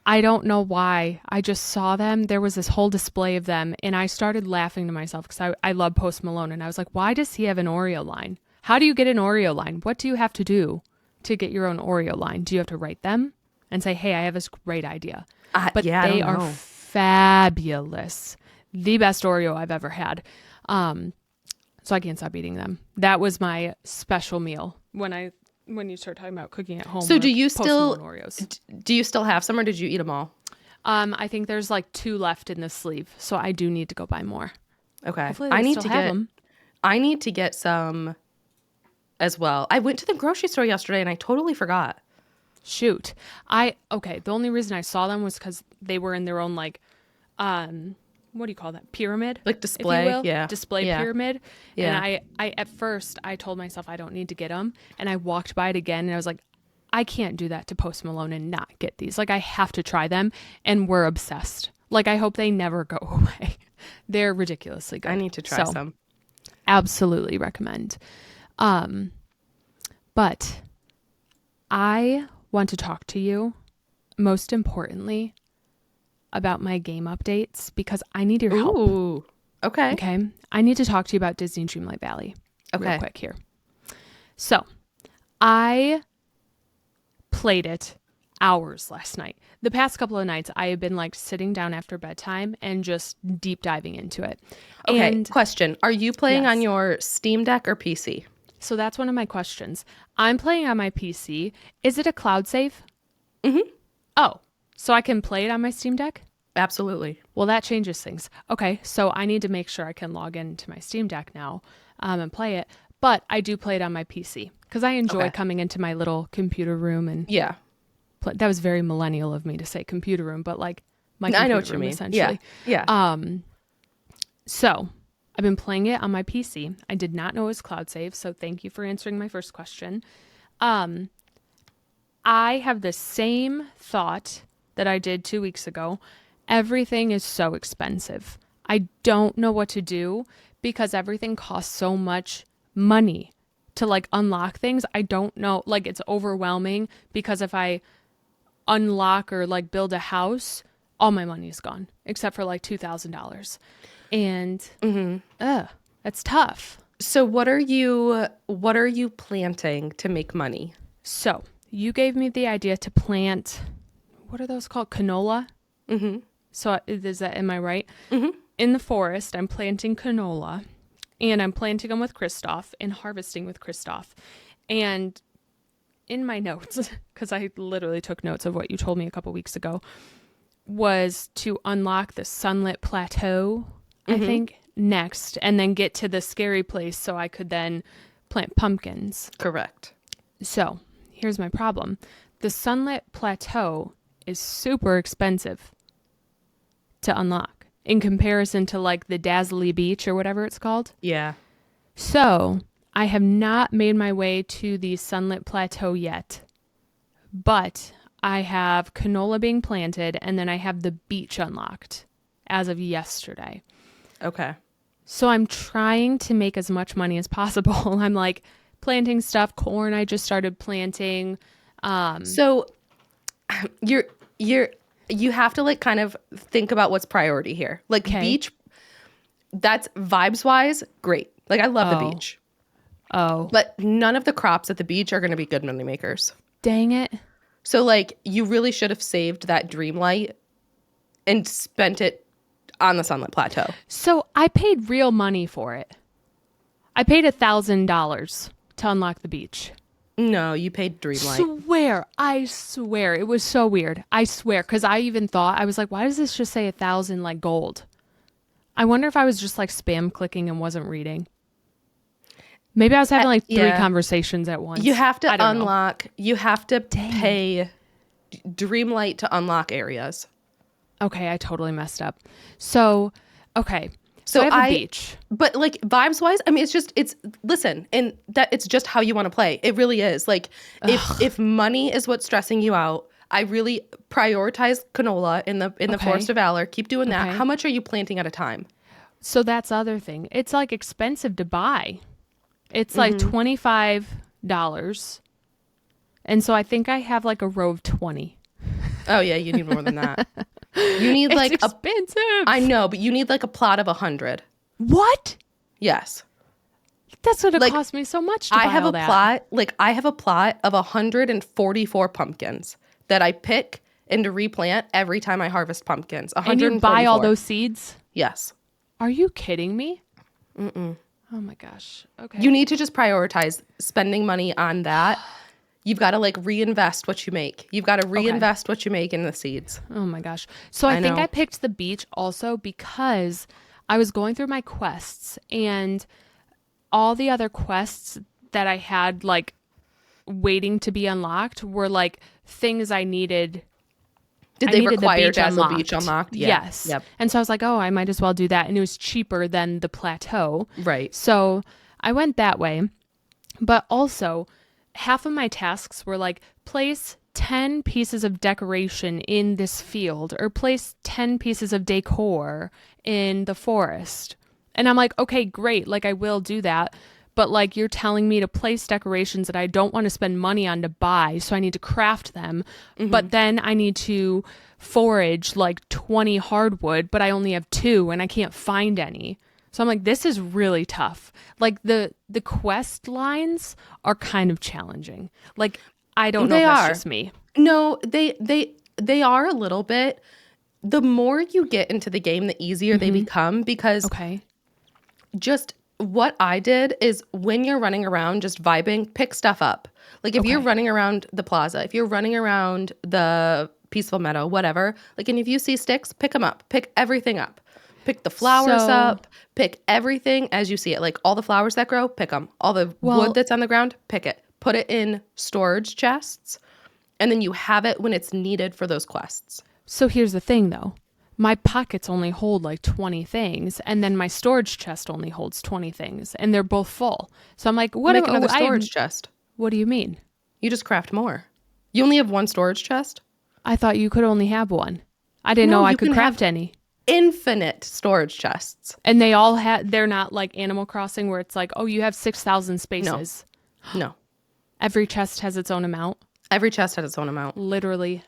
I don't know why. I just saw them. There was this whole display of them, and I started laughing to myself because I love Post Malone, and I was like, why does he have an Oreo line? How do you get an Oreo line? What do you have to do? to get your own Oreo line? Do you have to write them and say, hey, I have this great idea? But Yeah, they are fabulous. The best Oreo I've ever had. So I can't stop eating them. That was my special meal when you start talking about cooking at home. So do you still Oreos. Do you still have some, or did you eat them all? I think there's like 2 left in the sleeve, so I do need to go buy more. Okay. Hopefully they still have them. I need to get some as well. I went to the grocery store yesterday and I totally forgot. Shoot. The only reason I saw them was because they were in their own like, what do you call that? Pyramid? Like display, if you will. yeah. Display yeah. pyramid. Yeah. And I at first I told myself I don't need to get them, and I walked by it again and I was like, I can't do that to Post Malone and not get these. Like I have to try them, and we're obsessed. Like I hope they never go away. They're ridiculously good. I need to try some. Absolutely recommend. But I want to talk to you, most importantly, about my game updates because I need your help. Ooh. Okay. Okay. I need to talk to you about Disney Dreamlight Valley. Okay. Real quick here. So I played it hours last night. The past couple of nights, I have been like sitting down after bedtime and just deep diving into it. Okay. And question. Are you playing Yes. on your Steam Deck or PC? so that's one of my questions. I'm playing on my PC. Is it a cloud save? Mm-hmm. Oh, so I can play it on my Steam Deck? Absolutely. Well, that changes things. Okay, so I need to make sure I can log into my Steam Deck now and play it. But I do play it on my PC because I enjoy coming into my little computer room and Yeah. play. That was very millennial of me to say computer room, but like my I computer know what you room mean. essentially. Yeah. So I've been playing it on my PC. I did not know it was cloud save, so thank you for answering my first question. I have the same thought that I did 2 weeks ago. Everything is so expensive. I don't know what to do because everything costs so much money to like unlock things. I don't know. Like it's overwhelming because if I unlock or like build a house, all my money is gone except for like $2,000. And that's tough. So what are you planting to make money? So you gave me the idea to plant, what are those called? Canola? Mm-hmm. So am I right? Mm-hmm. In the forest, I'm planting canola, and I'm planting them with Christoph and harvesting with Christoph. And in my notes, because I literally took notes of what you told me a couple weeks ago, was to unlock the sunlit plateau, I think, next, and then get to the scary place so I could then plant pumpkins. Correct. So here's my problem. The sunlit plateau is super expensive to unlock in comparison to like the Dazzly Beach or whatever it's called. Yeah. So I have not made my way to the sunlit plateau yet, but I have canola being planted and then I have the beach unlocked as of yesterday. Okay. So I'm trying to make as much money as possible. I'm like planting stuff, corn I just started planting. So you have to like kind of think about what's priority here. Like beach, that's vibes wise, great. Like I love the beach. Oh. But none of the crops at the beach are going to be good money makers. Dang it. So like you really should have saved that dream light and spent it on the sunlit plateau. So I paid real money for it. I paid $1,000 to unlock the beach. No, you paid dream light. I swear. It was so weird. I swear. Because I even thought, I was like, why does this just say 1,000 like gold? I wonder if I was just like spam clicking and wasn't reading. Maybe I was having like 3 conversations at once. You have to unlock, you have to pay Dreamlight to unlock areas. Okay, I totally messed up. So, okay. So I have a beach. But like vibes wise, I mean, listen, and that it's just how you want to play. It really is. Like if money is what's stressing you out, I really prioritize canola in the Forest of Valor. Keep doing that. Okay. How much are you planting at a time? So that's the other thing. It's like expensive to buy. It's like $25. And so I think I have like a row of 20. Oh yeah, you need more than that. You need like expensive. I know, but you need like a plot of 100. What? Yes. That's going to Like, cost me so much to I buy have all a that. plot, like I have a plot of 144 pumpkins that I pick and to replant every time I harvest pumpkins. And you buy all 144. those seeds? Yes. Are you kidding me? Mm-mm. Oh my gosh. Okay. You need to just prioritize spending money on that. You've got to like reinvest what you make. You've got to reinvest what you make in the seeds. Oh my gosh. So I think know. I picked the beach also because I was going through my quests, and all the other quests that I had like waiting to be unlocked were like things I needed. Did I they needed the require beach Dazzle unlocked. Beach unlocked? Yeah. Yes. Yep. And so I was like, oh, I might as well do that. And it was cheaper than the plateau. Right. So I went that way. But also, half of my tasks were like, place 10 pieces of decoration in this field, or place 10 pieces of decor in the forest. And I'm like, okay, great. Like, I will do that. But like, you're telling me to place decorations that I don't want to spend money on to buy. So I need to craft them. But then I need to forage like 20 hardwood, but I only have 2 and I can't find any. So I'm like, this is really tough. Like the quest lines are kind of challenging. Like, I don't know if that's just me. No, they are a little bit. The more you get into the game, the easier they become, because just what I did is when you're running around just vibing, pick stuff up. Like if you're running around the plaza, if you're running around the peaceful meadow, whatever, like, and if you see sticks, pick them up. Pick everything up. Pick the flowers up. Pick everything as you see it. Like all the flowers that grow, pick them. All the wood that's on the ground, pick it. Put it in storage chests. And then you have it when it's needed for those quests. So here's the thing, though. My pockets only hold like 20 things, and then my storage chest only holds 20 things, and they're both full. So I'm like, what? Make another storage chest. What do you mean? You just craft more. You only have one storage chest? I thought you could only have one. I didn't know I could craft any. Infinite storage chests. And they all they're not like Animal Crossing where it's like, oh, you have 6,000 spaces. No. Every chest has its own amount. Every chest has its own amount. Literally.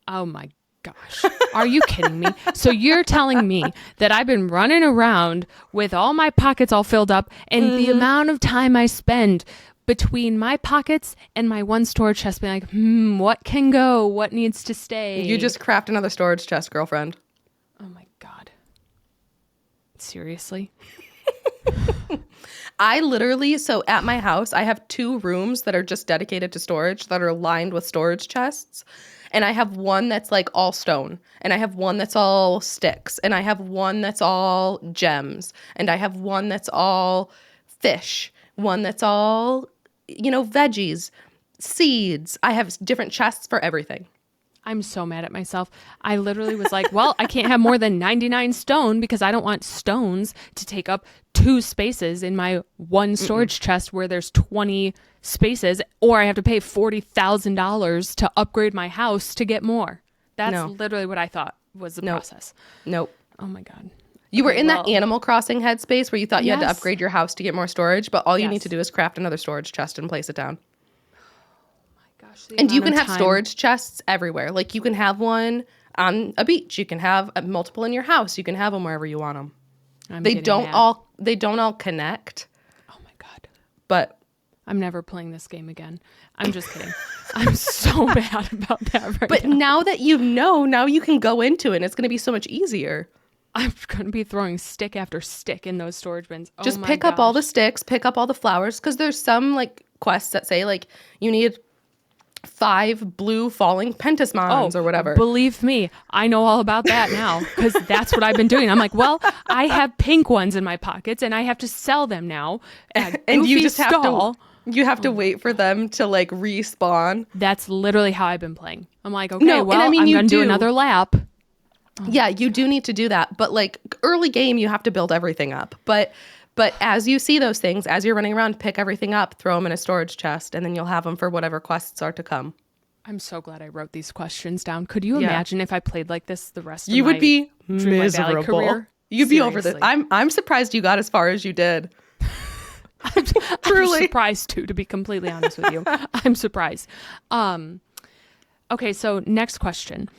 Oh my gosh. Are you kidding me? So you're telling me that I've been running around with all my pockets all filled up, and the amount of time I spend between my pockets and my one storage chest being like, what can go? What needs to stay? You just craft another storage chest, girlfriend. Oh my God. Seriously? I literally, so at my house, I have 2 rooms that are just dedicated to storage that are lined with storage chests. And I have one that's like all stone. And I have one that's all sticks. And I have one that's all gems. And I have one that's all fish. One that's all, veggies, seeds. I have different chests for everything. I'm so mad at myself. I literally was like, well, I can't have more than 99 stone because I don't want stones to take up 2 spaces in my one storage chest where there's 20 spaces, or I have to pay $40,000 to upgrade my house to get more. That's literally what I thought was the process. Nope. Oh my God. You were in that Animal Crossing headspace where you thought you had to upgrade your house to get more storage, but all you need to do is craft another storage chest and place it down. And you can have storage chests everywhere. Like you can have one on a beach. You can have multiple in your house. You can have them wherever you want them. They don't all connect. Oh my God. But I'm never playing this game again. I'm just kidding. I'm so mad about that right But now that you know, now you can go into it and it's going to be so much easier. I'm going to be throwing stick after stick in those storage bins. Just pick up all the sticks, pick up all the flowers, because there's some like quests that say like you need 5 blue falling pentasmons or whatever. Believe me, I know all about that now because that's what I've been doing. I'm like, well, I have pink ones in my pockets and I have to sell them now. And you just have to wait for them to like respawn. That's literally how I've been playing. I'm like, okay, I'm going to do another lap. Yeah, you do need to do that. But like early game, you have to build everything up. But as you see those things, as you're running around, pick everything up, throw them in a storage chest, and then you'll have them for whatever quests are to come. I'm so glad I wrote these questions down. Could you imagine if I played like this the rest of you my would be Dream Valley miserable. career? You'd be over this. I'm surprised you got as far as you did. I'm surprised too, to be completely honest with you. I'm surprised. Okay, so next question.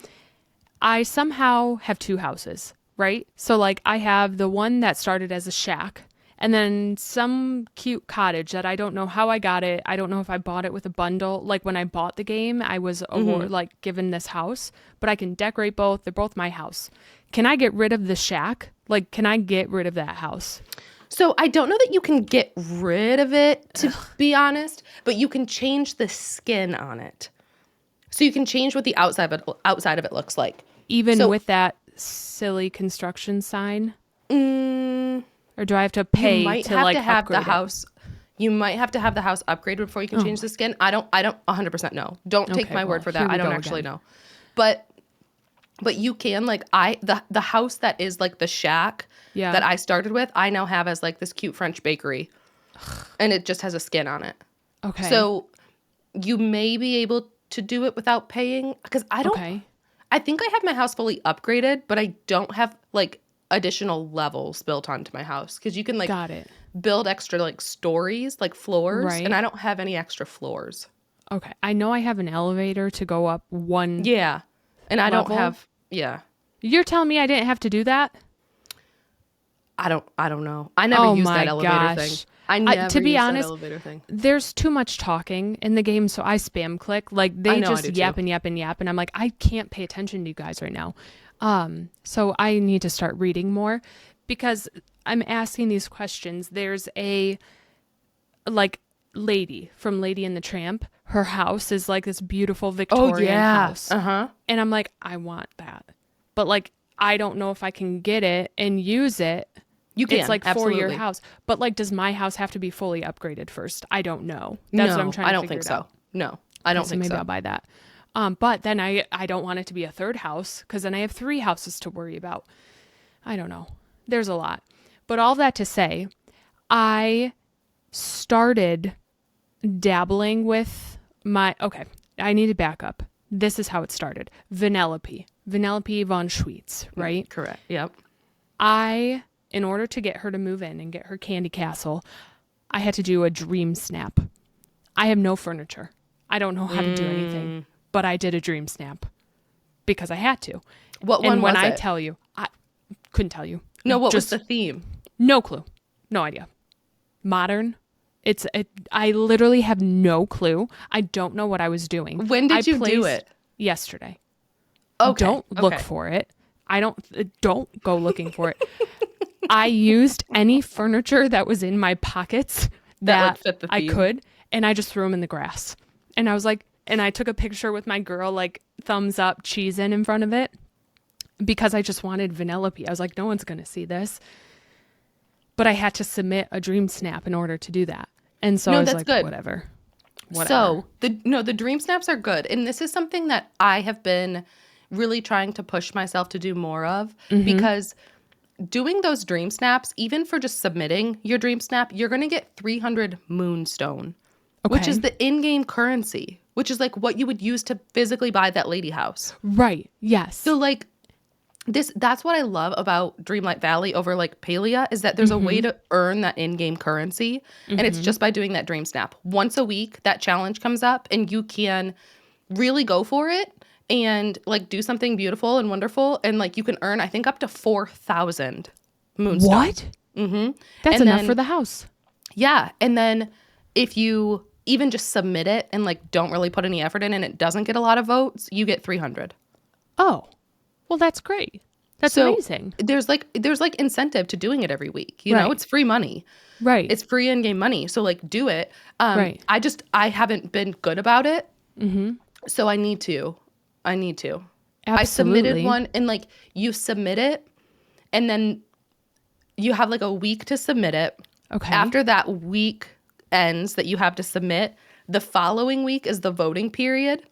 I somehow have 2 houses, right? So like I have the one that started as a shack, and then some cute cottage that I don't know how I got it. I don't know if I bought it with a bundle. Like when I bought the game, I was like given this house, but I can decorate both. They're both my house. Can I get rid of the shack? Like, can I get rid of that house? So I don't know that you can get rid of it, to be honest, but you can change the skin on it. So you can change what the outside of it looks like. Even with that silly construction sign? Or do I have to pay to like upgrade the house? You might have to have the house upgraded before you can change the skin. I don't 100% know. Don't take my word for that. I don't actually know. But you can, like, the house that is like the shack that I started with, I now have as like this cute French bakery. And it just has a skin on it. Okay. So you may be able to do it without paying, because I think I have my house fully upgraded, but I don't have like additional levels built onto my house, because you can like build extra like stories, like floors, and I don't have any extra floors. Okay. I know I have an elevator to go up one. Yeah. And I don't have, You're telling me I didn't have to do that? I don't know. I never used that elevator thing. I never to be used honest, that elevator thing. There's too much talking in the game, so I spam click. Like they just yap and yap and yap, and I'm like, I can't pay attention to you guys right now. So I need to start reading more, because I'm asking these questions. There's a like lady from Lady and the Tramp. Her house is like this beautiful Victorian house. And I'm like, I want that. But like, I don't know if I can get it and use it. You can. It's like absolutely. for your house. But like, does my house have to be fully upgraded first? I don't know. That's what I'm trying to figure out. No, I don't think so. Maybe I'll buy that. But then I don't want it to be a third house, because then I have 3 houses to worry about. I don't know. There's a lot. But all that to say, I started dabbling with I need to back up. This is how it started. Vanellope von Schweetz, right? Correct. Yep. In order to get her to move in and get her candy castle, I had to do a dream snap. I have no furniture. I don't know how to do anything, but I did a dream snap because I had to. What one was it? And when I tell you, I couldn't tell you. No, what was the theme? No clue. No idea. Modern. I literally have no clue. I don't know what I was doing. When did you do it? Yesterday. Okay. Don't look for it. Don't go looking for it. I used any furniture that was in my pockets that fit the theme. I could, and I just threw them in the grass. And I was like, and I took a picture with my girl, like thumbs up, cheese in front of it, because I just wanted Vanellope. I was like, no one's going to see this. But I had to submit a dream snap in order to do that. And so I was like, good. Whatever. So the dream snaps are good. And this is something that I have been really trying to push myself to do more of, because doing those dream snaps, even for just submitting your dream snap, you're going to get 300 moonstone, which is the in-game currency, which is like what you would use to physically buy that lady house. Right. Yes. So like that's what I love about Dreamlight Valley over like Palia, is that there's a way to earn that in-game currency, and it's just by doing that dream snap. Once a week, that challenge comes up and you can really go for it and like do something beautiful and wonderful, and like you can earn, I think, up to 4,000 moonstone. What? That's enough for the house. Yeah. And then if you even just submit it and like don't really put any effort in and it doesn't get a lot of votes, you get 300. Oh, well, that's great. That's amazing. There's like incentive to doing it every week. You know, it's free money. Right. It's free in-game money. So like do it. Right. I haven't been good about it. So I need to. Absolutely. I submitted one, and like you submit it and then you have like a week to submit it. Okay. After that week ends that you have to submit, the following week is the voting period.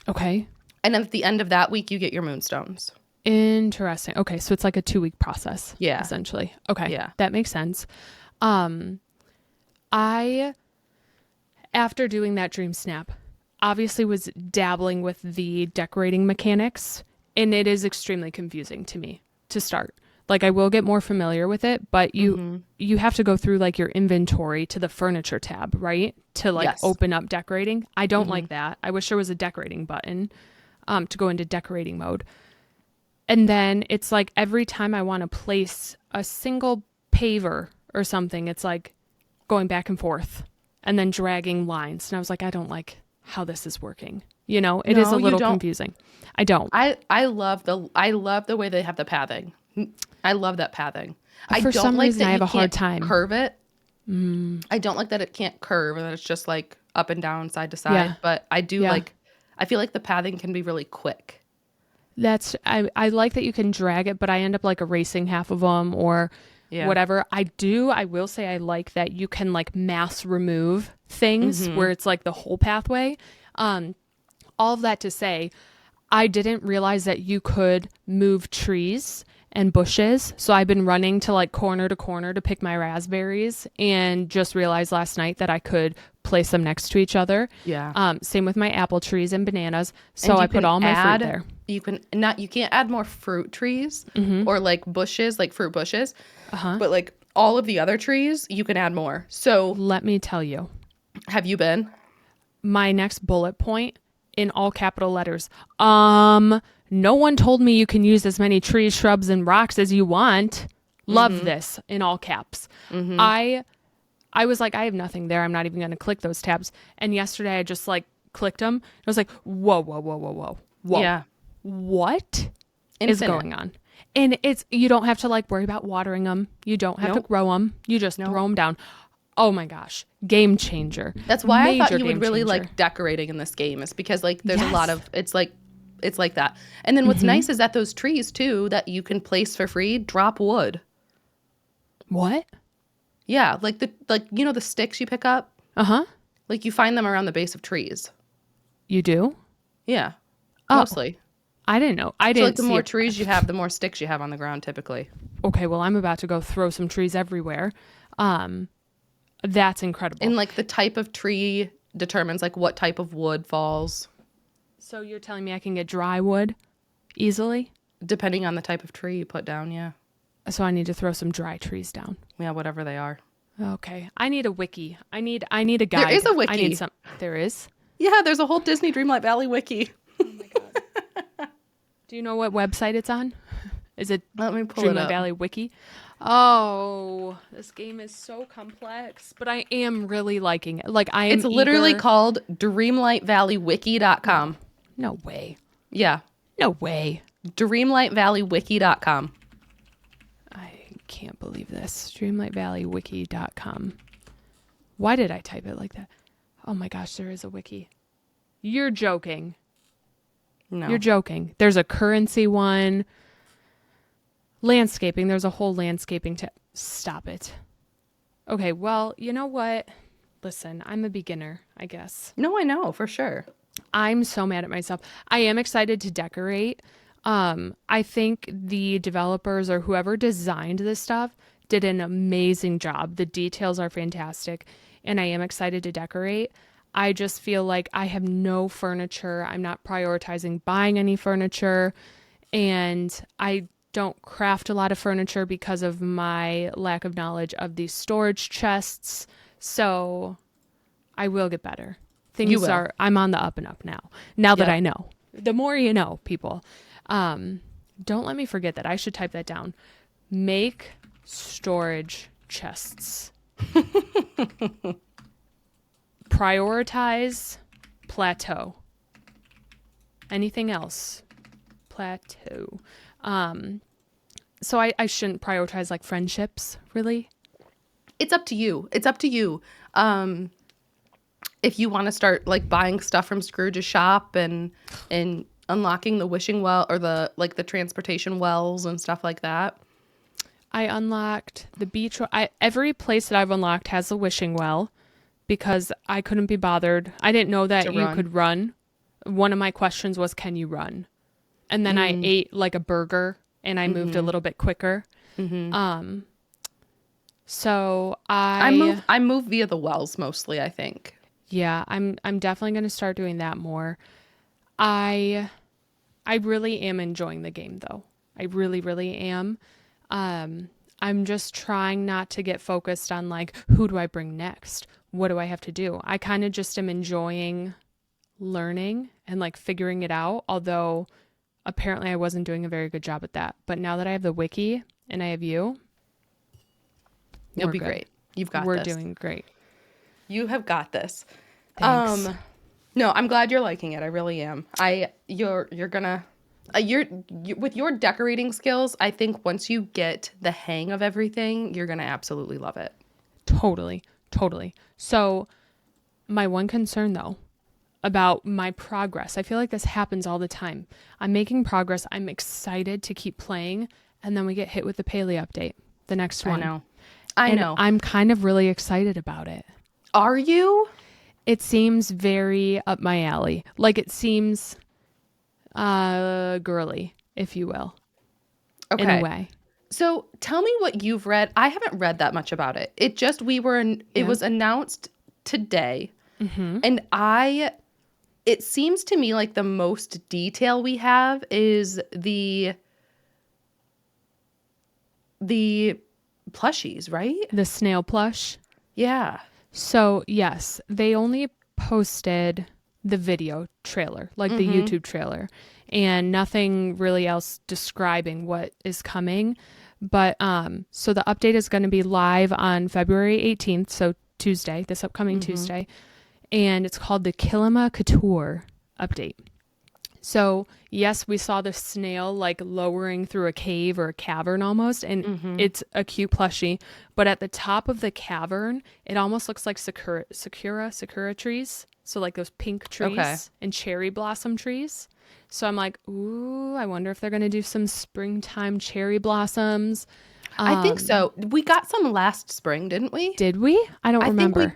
Okay. And then at the end of that week, you get your moonstones. Interesting. Okay. So it's like a 2-week process. Yeah. Essentially. Okay. Yeah. That makes sense. After doing that dream snap, obviously was dabbling with the decorating mechanics, and it is extremely confusing to me to start. Like I will get more familiar with it, but you have to go through like your inventory to the furniture tab, right? To like open up decorating. I don't like that. I wish there was a decorating button to go into decorating mode. And then it's like every time I want to place a single paver or something, it's like going back and forth and then dragging lines. And I was like, I don't like how this is working. You know, it is No, a you little don't. confusing. I don't. I love the way they have the pathing. I love that pathing. I For don't some like reason, that I you have a hard can't time. curve it. I don't like that it can't curve and that it's just like up and down, side to Yeah. side. But I do Yeah. like, I feel like the pathing can be really quick. I like that you can drag it, but I end up like erasing half of them or Yeah. whatever. I will say I like that you can like mass remove things Mm-hmm. where it's like the whole pathway. All of that to say, I didn't realize that you could move trees and bushes. So I've been running to corner to pick my raspberries and just realized last night that I could place them next to each other. Yeah. Same with my apple trees and bananas. So And I you put can all my fruit add, there. you can't add more fruit trees or like bushes, like fruit bushes, Uh-huh. but like all of the other trees, you can add more. So Let me tell you, have you been? my next bullet point in all capital letters. No one told me you can use as many trees, shrubs, and rocks as you want. Love this in all caps. I was like, I have nothing there. I'm not even going to click those tabs. And yesterday I just like clicked them. I was like, whoa, whoa, whoa, whoa, whoa, whoa. Yeah. What is Infinite. going on? And you don't have to like worry about watering them. You don't have to Nope. grow them. You just Nope. throw them down. Oh my gosh. Game changer. That's why I thought Major you would game really changer. like decorating in this game is because like there's a lot Yes. of it's like that. And then what's nice is that those trees too that you can place for free drop wood. What? Yeah, like the sticks you pick up, Uh-huh. like you find them around the base of trees. You do? Yeah. Oh, Mostly. I didn't know. I So like didn't the see more it. trees you have, the more sticks you have on the ground typically. Okay, well, I'm about to go throw some trees everywhere. That's incredible. And like the type of tree determines like what type of wood falls So you're telling me I can get dry wood easily? depending on the type of tree you put down, yeah. So I need to throw some dry trees down. Yeah, whatever they are. Okay. I need a wiki. I need a guide. There is a wiki. I need some. There is? Yeah, there's a whole Disney Dreamlight Valley wiki. Oh my god. Do you know what website it's on? Is it Let me pull it Dreamlight up. Valley Wiki? Oh, this game is so complex, but I am really liking it. Like I am It's literally eager. called dreamlightvalley.wiki.com. No way. Yeah, No way. dreamlightvalley.wiki.com. I can't believe this. DreamlightValleyWiki.com. Why did I type it like that? Oh my gosh, there is a wiki. You're joking. No. You're joking. There's a currency one. Landscaping. There's a whole landscaping tab. Stop it. Okay, well, you know what? Listen, I'm a beginner, I guess. No, I know, for sure. I'm so mad at myself. I am excited to decorate. I think the developers or whoever designed this stuff did an amazing job. The details are fantastic, and I am excited to decorate. I just feel like I have no furniture. I'm not prioritizing buying any furniture, and I don't craft a lot of furniture because of my lack of knowledge of these storage chests. So I will get better. You will. I'm on the up and up now. Now that Yep. I know. The more you know, people. Don't let me forget that. I should type that down. Make storage chests. Prioritize plateau. Anything else? Plateau. So I shouldn't prioritize like friendships, really? It's up to you. It's up to you. If you want to start like buying stuff from Scrooge's shop and unlocking the wishing well or the transportation wells and stuff like that. I unlocked the beach. Every place that I've unlocked has a wishing well because I couldn't be bothered. I didn't know that you could run. One of my questions was, can you run? And then I ate like a burger and I moved a little bit quicker. So I move via the wells mostly, I think. Yeah, I'm definitely going to start doing that more. I really am enjoying the game though. I really, really am. I'm just trying not to get focused on like, who do I bring next? What do I have to do? I kind of just am enjoying learning and like figuring it out. Although apparently I wasn't doing a very good job at that. But now that I have the wiki and I have you, You'll We're be good. great. You've got We're this. doing great. You have got this. Thanks. No, I'm glad you're liking it. I really am. You're gonna with your decorating skills, I think once you get the hang of everything, you're gonna absolutely love it. Totally. Totally. So my one concern though about my progress, I feel like this happens all the time. I'm making progress. I'm excited to keep playing. And then we get hit with the paleo update, the next one. I know. I'm kind of really excited about it. Are you? It seems very up my alley. Like it seems girly, if you will, Okay. in a way. So tell me what you've read. I haven't read that much about it. It was announced today. And it seems to me like the most detail we have is the plushies, right? The snail plush. Yeah. So, yes, they only posted the video trailer, like the YouTube trailer, and nothing really else describing what is coming. But so the update is going to be live on February 18th, so Tuesday, this upcoming Tuesday, and it's called the Kilima Couture update. So, yes, we saw the snail like lowering through a cave or a cavern almost, and it's a cute plushie. But at the top of the cavern, it almost looks like sakura trees. So like those pink trees and cherry blossom trees. So I'm like, ooh, I wonder if they're going to do some springtime cherry blossoms. I think so. We got some last spring, didn't we? Did we? I don't remember.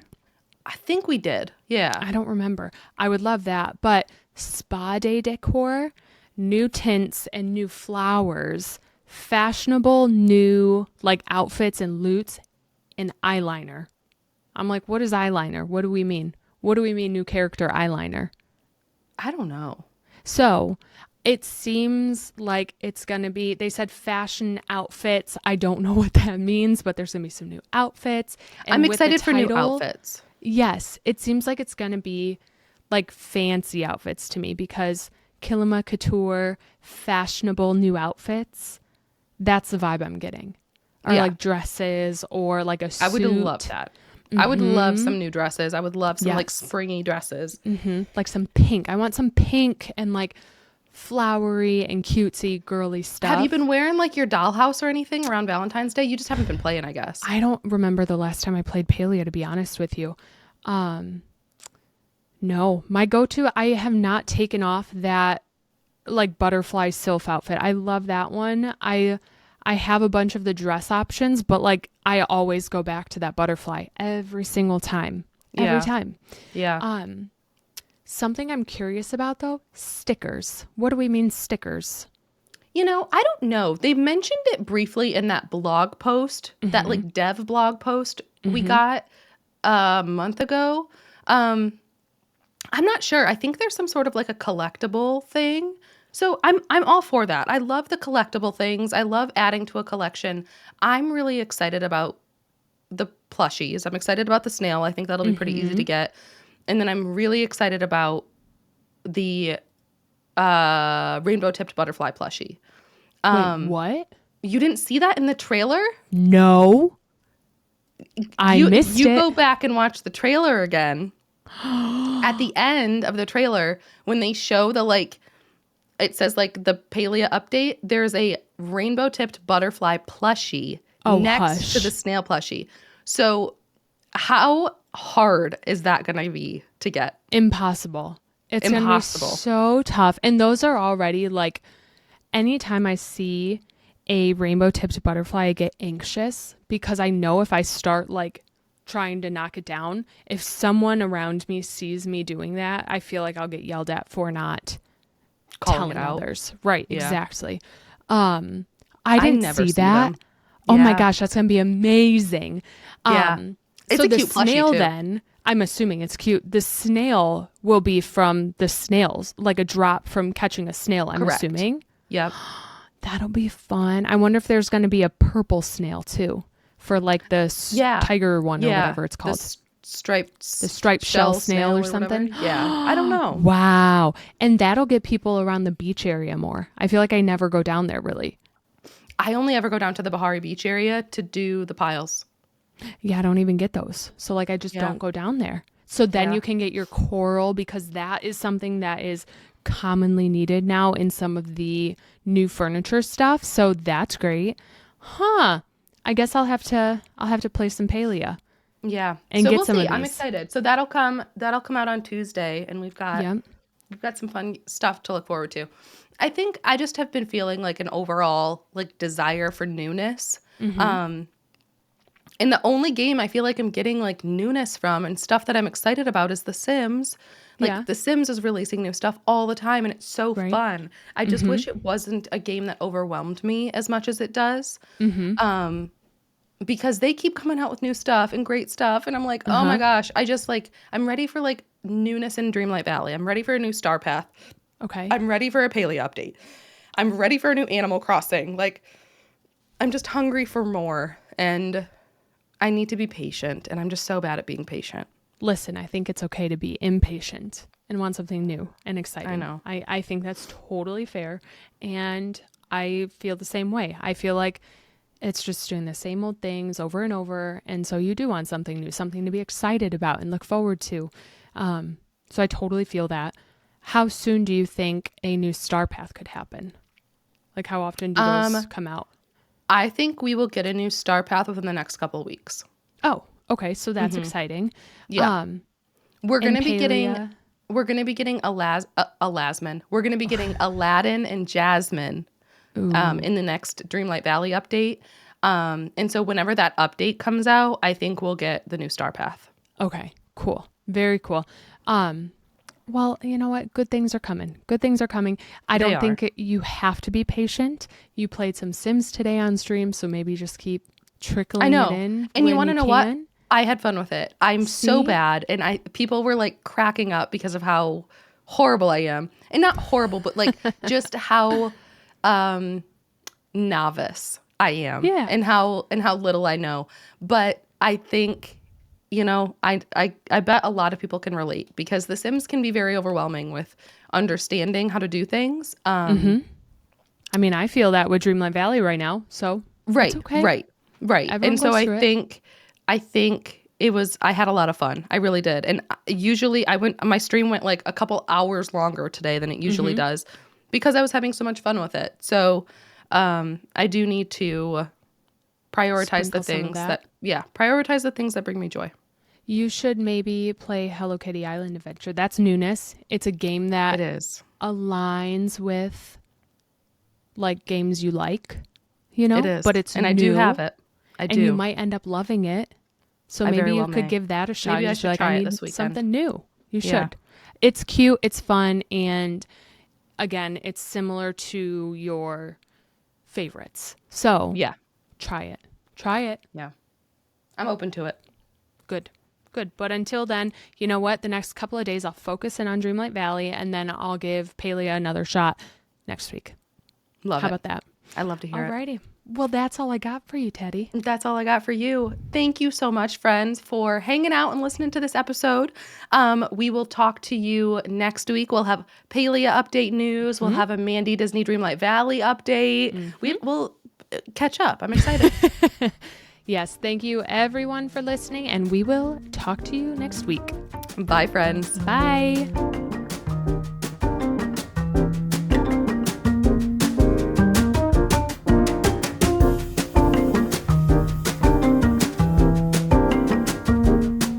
I think we did. Yeah. I don't remember. I would love that. But spa day decor, new tints and new flowers, fashionable new like outfits and loots, and eyeliner. I'm like, what is eyeliner? What do we mean? What do we mean new character eyeliner? I don't know. So it seems like it's going to be, they said fashion outfits. I don't know what that means, but there's going to be some new outfits. And I'm excited for new outfits. Yes, it seems like it's going to be like fancy outfits to me because Kilima Couture, fashionable new outfits, that's the vibe I'm getting. Or like dresses or like a suit. I would love that. I would love some new dresses. I would love some like springy dresses. Like some pink. I want some pink and like flowery and cutesy girly stuff. Have you been wearing like your dollhouse or anything around Valentine's Day? You just haven't been playing, I guess. I don't remember the last time I played paleo, to be honest with you. No, my go-to, I have not taken off that like butterfly sylph outfit. I love that one. I have a bunch of the dress options, but like I always go back to that butterfly every single time. Every time. Yeah. Something I'm curious about though, stickers. What do we mean stickers? You know, I don't know. They mentioned it briefly in that blog post, that like dev blog post we got a month ago. I'm not sure. I think there's some sort of like a collectible thing. So I'm all for that. I love the collectible things. I love adding to a collection. I'm really excited about the plushies. I'm excited about the snail. I think that'll be pretty easy to get. And then I'm really excited about the rainbow tipped butterfly plushie. Wait, what? You didn't see that in the trailer? No. I missed it. You go back and watch the trailer again. At the end of the trailer, when they show the like, it says like the paleo update, there's a rainbow tipped butterfly plushie next to the snail plushie. So how hard is that going to be to get? Impossible. It's going to be so tough. And those are already like, anytime I see a rainbow tipped butterfly, I get anxious because I know if I start like trying to knock it down, if someone around me sees me doing that, I feel like I'll get yelled at for not telling others. Right, yeah. Exactly. I didn't see that. Oh my gosh, that's going to be amazing. It's so a cute snail plushie too. Then, I'm assuming it's cute. The snail will be from the snails, like a drop from catching a snail, I'm assuming. Yep. That'll be fun. I wonder if there's going to be a purple snail too for like the tiger one or whatever it's called. The striped shell snail or something. Yeah. I don't know. Wow. And that'll get people around the beach area more. I feel like I never go down there really. I only ever go down to the Bahari Beach area to do the piles. Yeah, I don't even get those. So like I just Yeah. don't go down there. So then Yeah. you can get your coral because that is something that is commonly needed now in some of the new furniture stuff. So that's great. Huh. I guess I'll have to play some palea Yeah. and So get we'll some see. of I'm these. excited. So that'll come out on Tuesday, and Yep. we've got some fun stuff to look forward to. I think I just have been feeling like an overall like desire for newness. Mm-hmm. Um and the only game I feel like I'm getting like newness from and stuff that I'm excited about is The Sims. Yeah. Like The Sims is releasing new stuff all the time and it's so Right. fun. I just Mm-hmm. wish it wasn't a game that overwhelmed me as much as it does. Mm-hmm. Um because they keep coming out with new stuff and great stuff and I'm like, "Oh my Uh-huh. gosh, I just like I'm ready for like newness in Dreamlight Valley. I'm ready for a new Star Path. Okay. I'm ready for a Paleo update. I'm ready for a new Animal Crossing. Like I'm just hungry for more and I need to be patient and I'm just so bad at being patient." Listen, I think it's okay to be impatient and want something new and exciting. I know. I think that's totally fair. And I feel the same way. I feel like it's just doing the same old things over and over. And so you do want something new, something to be excited about and look forward to. So I totally feel that. How soon do you think a new Star Path could happen? Like how often do those come out? I think we will get a new Star Path within the next couple of weeks. Oh, okay. So that's exciting. Yeah. We're And going to be getting Palea. Alasman. We're going to be getting Aladdin and Jasmine in the next Dreamlight Valley update. And so whenever that update comes out, I think we'll get the new Star Path. Okay, cool. Very cool. Well, you know what? Good things are coming. Good things are coming. I They don't think are. you have to be patient. You played some Sims today on stream, so maybe just keep trickling I it know. in And you when want to you know what? can. I had fun with it. I'm so See? bad. And people were like cracking up because of how horrible I am. And not horrible, but like just how novice I am Yeah. and how little I know. But I think, I bet a lot of people can relate because The Sims can be very overwhelming with understanding how to do things. I mean, I feel that with Dreamlight Valley right now, so Right, it's okay. right. Everyone And so goes I through it. think I had a lot of fun. I really did. And usually my stream went like a couple hours longer today than it usually does because I was having so much fun with it. So I do need to prioritize Sprinkle some of that. prioritize the things that bring me joy. You should maybe play Hello Kitty Island Adventure. That's newness. It's a game that It is. aligns with like games you like, It is. but it's and new. I do have it. I and do. you might end up loving it. So I maybe very you well could may. give that a shot. Maybe You I just be should like, try I it need this weekend. something new. You should. Yeah. It's cute. It's fun. And again, it's similar to your favorites. So Yeah. try it. Try it. Yeah. I'm open to it. Good. Good. But until then, you know what? The next couple of days, I'll focus in on Dreamlight Valley and then I'll give Palea another shot next week. Love How it. about that? I love to hear it. Alrighty. Well, that's all I got for you, Teddy. That's all I got for you. Thank you so much, friends, for hanging out and listening to this episode. We will talk to you next week. We'll have Palea update news. We'll have a Mandi Disney Dreamlight Valley update. We'll catch up. I'm excited. Yes, thank you everyone for listening, and we will talk to you next week. Bye, friends. Bye.